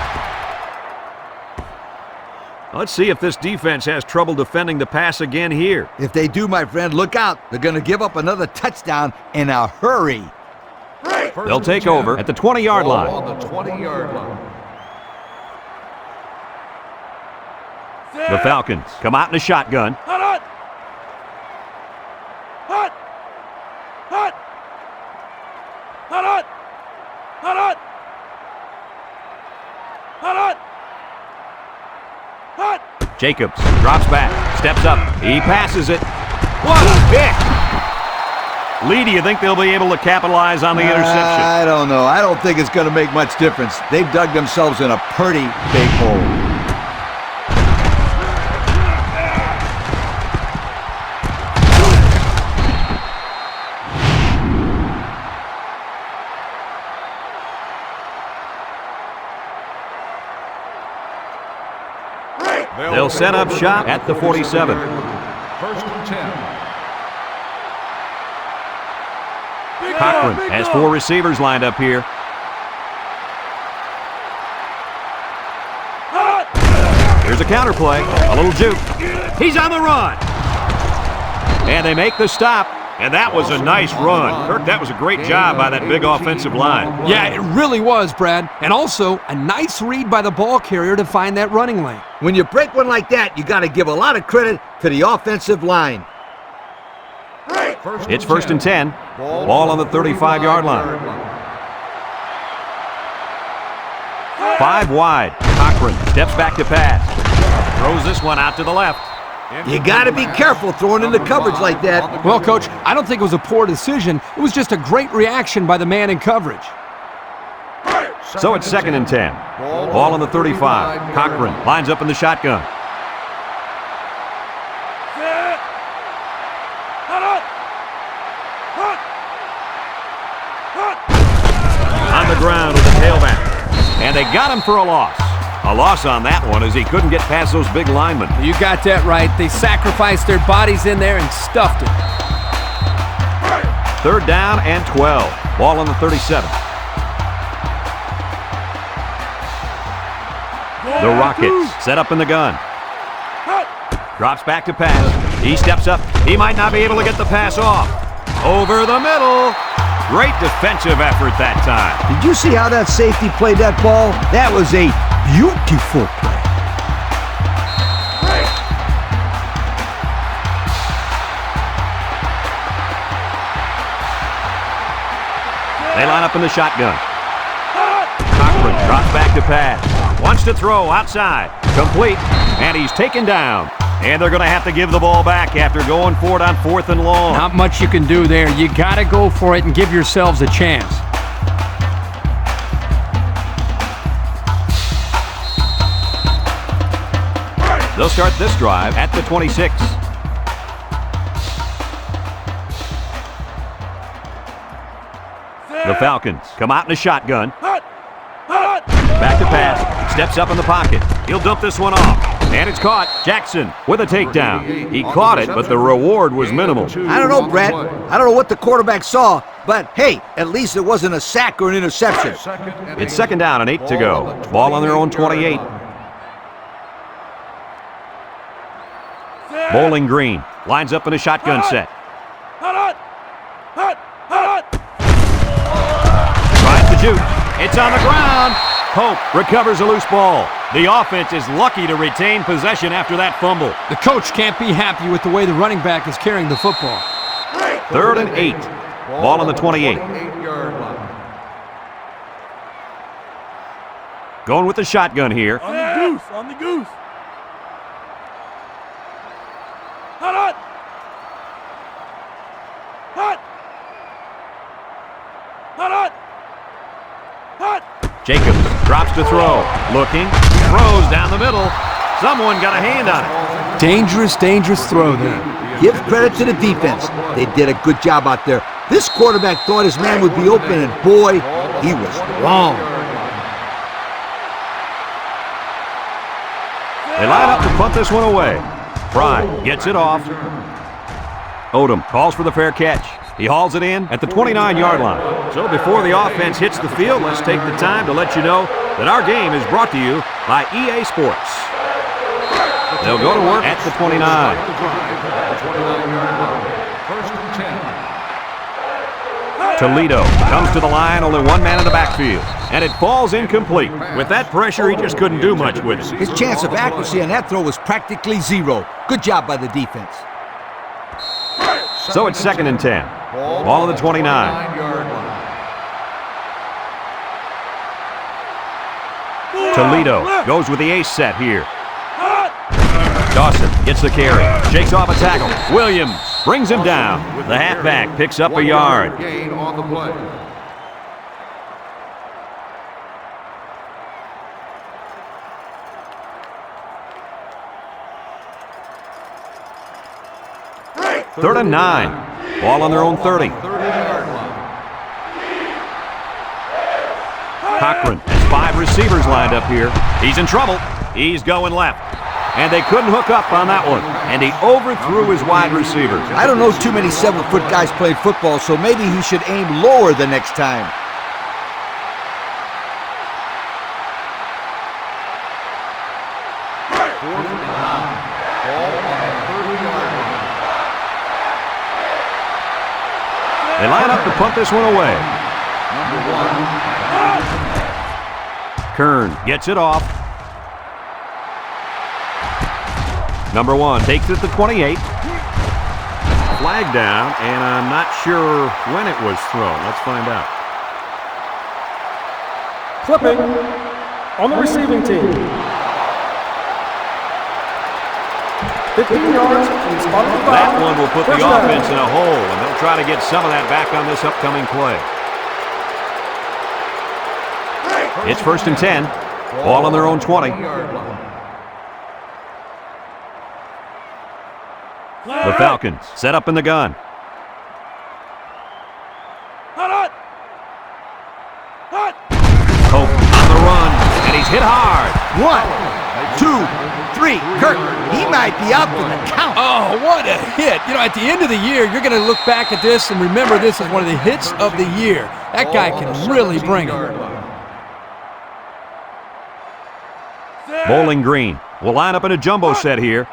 Let's see if this defense has trouble defending the pass again here. If they do, my friend, look out. They're going to give up another touchdown in a hurry. They'll take over at the 20-yard line. On the 20-yard line. The Falcons come out in a shotgun. Jacobs drops back, steps up, he passes it. What a pick! Lee, do you think they'll be able to capitalize on the interception? I don't know. I don't think it's going to make much difference. They've dug themselves in a pretty big hole. They'll set up shop at the 47. First and 10. Cochran has 4 receivers lined up here. Here's a counter play, a little juke. He's on the run. And they make the stop, and that was a nice run. Kirk, that was a great job by that big offensive line. Yeah, it really was, Brad. And also, a nice read by the ball carrier to find that running lane. When you break one like that, you got to give a lot of credit to the offensive line. It's first and 10. Ball on the 35-yard line. 5 wide. Cochran steps back to pass. Throws this one out to the left. You got to be careful throwing into coverage like that. Well, Coach, I don't think it was a poor decision. It was just a great reaction by the man in coverage. So it's second and 10. Ball on the 35. Cochran lines up in the shotgun. On the ground with the tailback. And they got him for a loss. A loss on that one as he couldn't get past those big linemen. You got that right. They sacrificed their bodies in there and stuffed it. Third down and 12. Ball on the 37. The Rockets set up in the gun. Drops back to pass. He steps up. He might not be able to get the pass off. Over the middle. Great defensive effort that time. Did you see how that safety played that ball? That was a beautiful play. They line up in the shotgun. Cochran drops back to pass. Wants to throw outside. Complete. And he's taken down. And they're going to have to give the ball back after going for it on 4th and long. Not much you can do there. You got to go for it and give yourselves a chance. They'll start this drive at the 26. The Falcons come out in a shotgun. Back to pass. Steps up in the pocket. He'll dump this one off. And it's caught. Jackson with a takedown. He caught it, but the reward was minimal. I don't know, Brett. I don't know what the quarterback saw, but hey, at least it wasn't a sack or an interception. It's second down and 8 to go. Ball on their own 28. Bowling Green lines up in a shotgun set. Tries to shoot. It's on the ground. Pope recovers a loose ball. The offense is lucky to retain possession after that fumble. The coach can't be happy with the way the running back is carrying the football. Third and 8. Ball on the 28. Going with the shotgun here. On the goose, on the goose. Hot, hot. Hot, hot. Hot. Jacobs drops to throw. Looking. Throws down the middle. Someone got a hand on it. Dangerous, dangerous throw there. Give credit to the defense. They did a good job out there. This quarterback thought his man would be open, and boy, he was wrong. They line up to punt this one away. Fry gets it off. Odom calls for the fair catch. He hauls it in at the 29-yard line. So before the offense hits the field, let's take the time to let you know that our game is brought to you by EA Sports. They'll go to work at the 29. Toledo comes to the line, only one man in the backfield, and it falls incomplete. With that pressure, he just couldn't do much with it. His chance of accuracy on that throw was practically zero. Good job by the defense. So it's second and 10. Ball on the 29. Toledo goes with the ace set here. Dawson gets the carry. Shakes off a tackle. Williams brings him down. The halfback picks up a yard. Gain on the play. Third and 9. Ball on their own 30. 30-yard line. Cochran has 5 receivers lined up here. He's in trouble. He's going left. And they couldn't hook up on that one. And he overthrew his wide receiver. I don't know too many 7-foot guys playing football, so maybe he should aim lower the next time. Fourth and 9. Ball on the 30-yard line. They line up to punt this one away. Number 1. Kern gets it off. Number 1 takes it to 28. Flag down, and I'm not sure when it was thrown. Let's find out. Clipping on the receiving team. 15 yards from the spot of the foul. That one will put the First down. offense in a hole, and they'll try to get some of that back on this upcoming play. It's first and 10. Ball on their own 20. The Falcons set up in the gun. Hope on the run, and he's hit hard. 1, 2, 3. Kirk, he might be up for the count. Oh, what a hit. You know, at the end of the year, you're going to look back at this and remember this is one of the hits of the year. That guy can really bring it. Bowling Green will line up in a jumbo set here.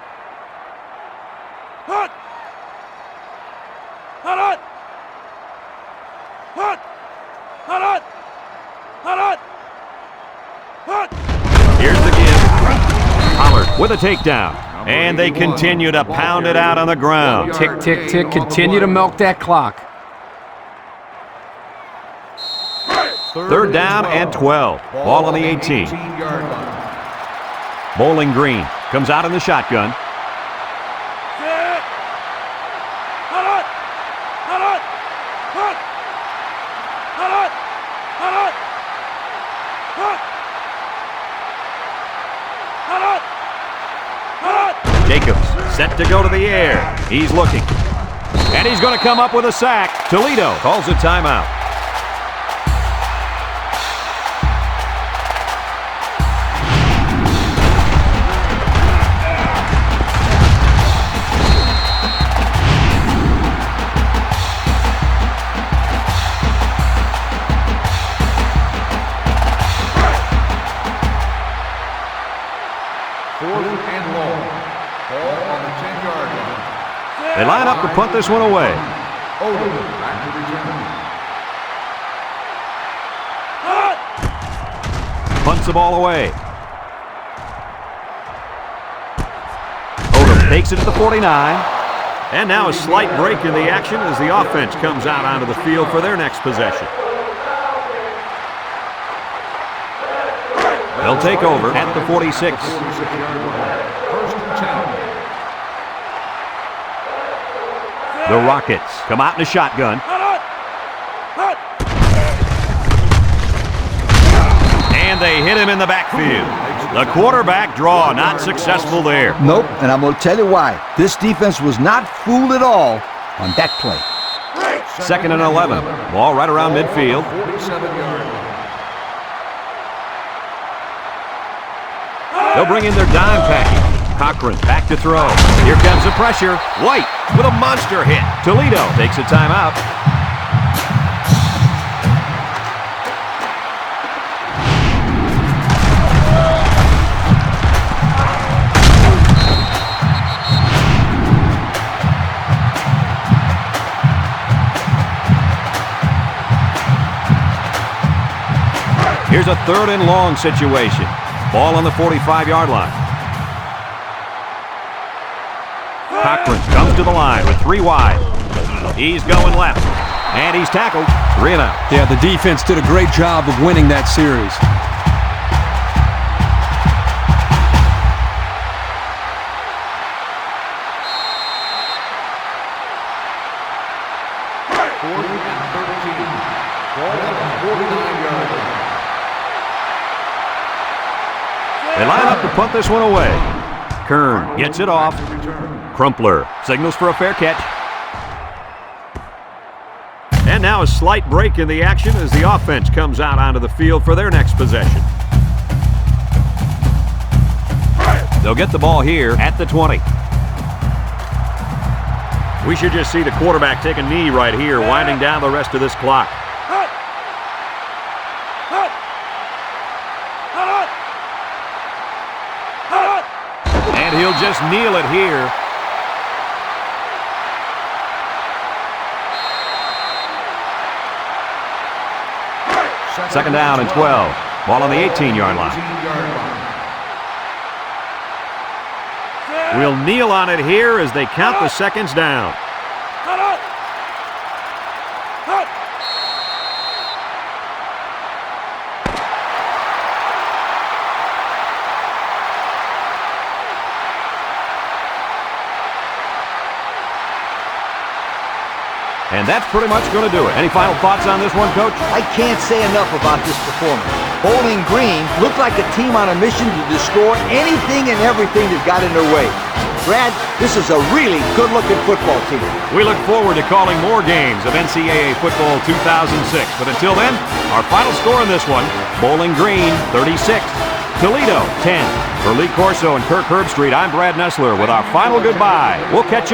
Here's the give. Pollard with a takedown. And they continue to pound it out on the ground. Tick, tick, tick. Continue to milk that clock. Third down and 12. Ball on the 18. Bowling Green comes out in the shotgun. Jacobs set to go to the air. He's looking. And he's going to come up with a sack. Toledo calls a timeout. They line up to punt this one away. Punts the ball away. Odom takes it to the 49. And now a slight break in the action as the offense comes out onto the field for their next possession. They'll take over at the 46. The Rockets come out in a shotgun. And they hit him in the backfield. The quarterback draw not successful there. Nope, and I'm going to tell you why. This defense was not fooled at all on that play. Second and 11. Ball right around midfield. 47-yard. They'll bring in their dime package. Cochran back to throw. Here comes the pressure. White with a monster hit. Toledo takes a timeout. Here's a third and long situation. Ball on the 45-yard line. Cochran comes to the line with 3 wide. He's going left. And he's tackled. 3 and out. Yeah, the defense did a great job of winning that series. 4th and 13. Ball at the 49-yard line. They line up to punt this one away. Kern gets it off. Crumpler signals for a fair catch. And now a slight break in the action as the offense comes out onto the field for their next possession. They'll get the ball here at the 20. We should just see the quarterback take a knee right here, winding down the rest of this clock. Hut! Hut! Hut! Hut! And he'll just kneel it here. Second down and 12. Ball on the 18-yard line. We'll kneel on it here as they count the seconds down. Hut! Hut! And that's pretty much going to do it. Any final thoughts on this one, Coach? I can't say enough about this performance. Bowling Green looked like a team on a mission to destroy anything and everything that got in their way. Brad, this is a really good-looking football team. We look forward to calling more games of NCAA Football 2006. But until then, our final score in this one, Bowling Green 36, Toledo 10. For Lee Corso and Kirk Herbstreit, I'm Brad Nessler with our final goodbye. We'll catch you